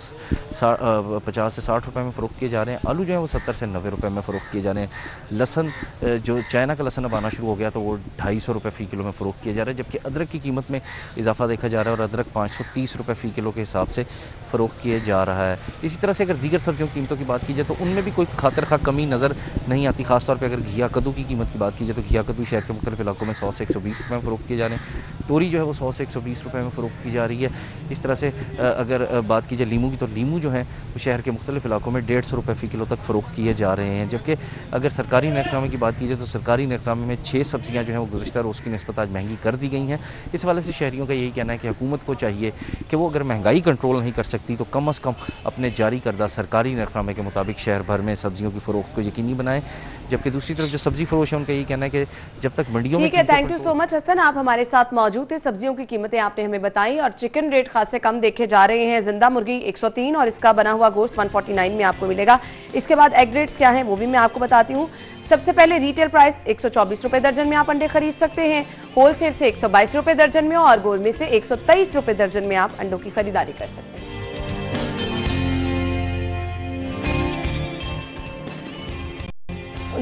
50 से 60 रुपये में फ़रोख्त किए जा रहे हैं। आलू जो है वो 70 से 90 रुपये में फ़रोख्त किए जा रहे हैं। लहसुन जो चाइना का लहसुन अब आना शुरू हो गया तो वो 250 रुपये फ़ी किलो में फ़रोख्त किया जा रहा है, जबकि अदरक की कीमत में इजाफा देखा जा रहा है और अदरक 530 रुपये फ़ी किलो के हिसाब से फ़रोख्त किए जा रहा है। इसी तरह से अगर दीगर सब्जियों की कीमतों की बात की जाए तो उनमें भी कोई खातिर खा कमी नज़र नहीं आती। खासतौर पर अगर घिया कद्दू की कीमत की बात की जाए तो घिया कद्दू शहर के मुख्तलिफ इलाकों में 100 से 120 रुपये में फ़रोख्त किए जा रहे हैं। तोरी जो है वो 100 से 120 रुपये में फ़रोख्त की जा रही है। इस तरह से अगर बात की जाए लीमू की तो लीमू जो है वो शहर के मुख्तलिफ इलाकों में 150 रुपये फ़ी किलो तक फ़रोख्त किए जा रहे हैं। जबकि अगर सरकारी निरखनामे की बात की जाए तो सरकारी निरखनामे में 6 सब्जियां जो हैं वो गुज़िश्ता रोज़ की निस्बत आज महंगी कर दी गई हैं। इस वाले से शहरियों का यही कहना है कि हुकूमत को चाहिए कि वो अगर महंगाई कंट्रोल नहीं कर सकती तो कम अज़ कम अपने जारी करदा सरकारी निरखनामे के मुताबिक शहर भर में सब्जियों की फ़रोख्त को यकीनी बनाएं। जबकि दूसरी तरफ जो सब्जी फरोश है उनका यही कहना है कि जब तक मंडियों में। ठीक है, thank you so much Hasan, आप हमारे साथ मौजूद थे। सब्जियों की कीमतें आपने हमें बताई और चिकन रेट खासे कम देखे जा रहे हैं। जिंदा मुर्गी 103 और इसका बना हुआ गोश्त 149 में आपको मिलेगा। इसके बाद एग रेट्स क्या हैं वो भी मैं आपको बताती हूँ। सबसे पहले रिटेल प्राइस 124 रुपये दर्जन में आप अंडे खरीद सकते हैं। होलसेल से 122 रुपये दर्जन में और गोरमे से 123 रुपये दर्जन में आप अंडों की खरीदारी कर सकते हैं।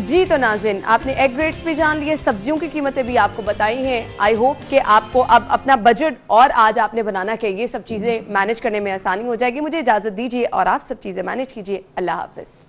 जी तो नाज़रीन, आपने एग रेट्स भी जान लिए, सब्जियों की कीमतें भी आपको बताई हैं। आई होप कि आपको अब अपना बजट और आज आपने बनाना कि ये सब चीज़ें मैनेज करने में आसानी हो जाएगी। मुझे इजाज़त दीजिए और आप सब चीज़ें मैनेज कीजिए। अल्लाह हाफ़िज़।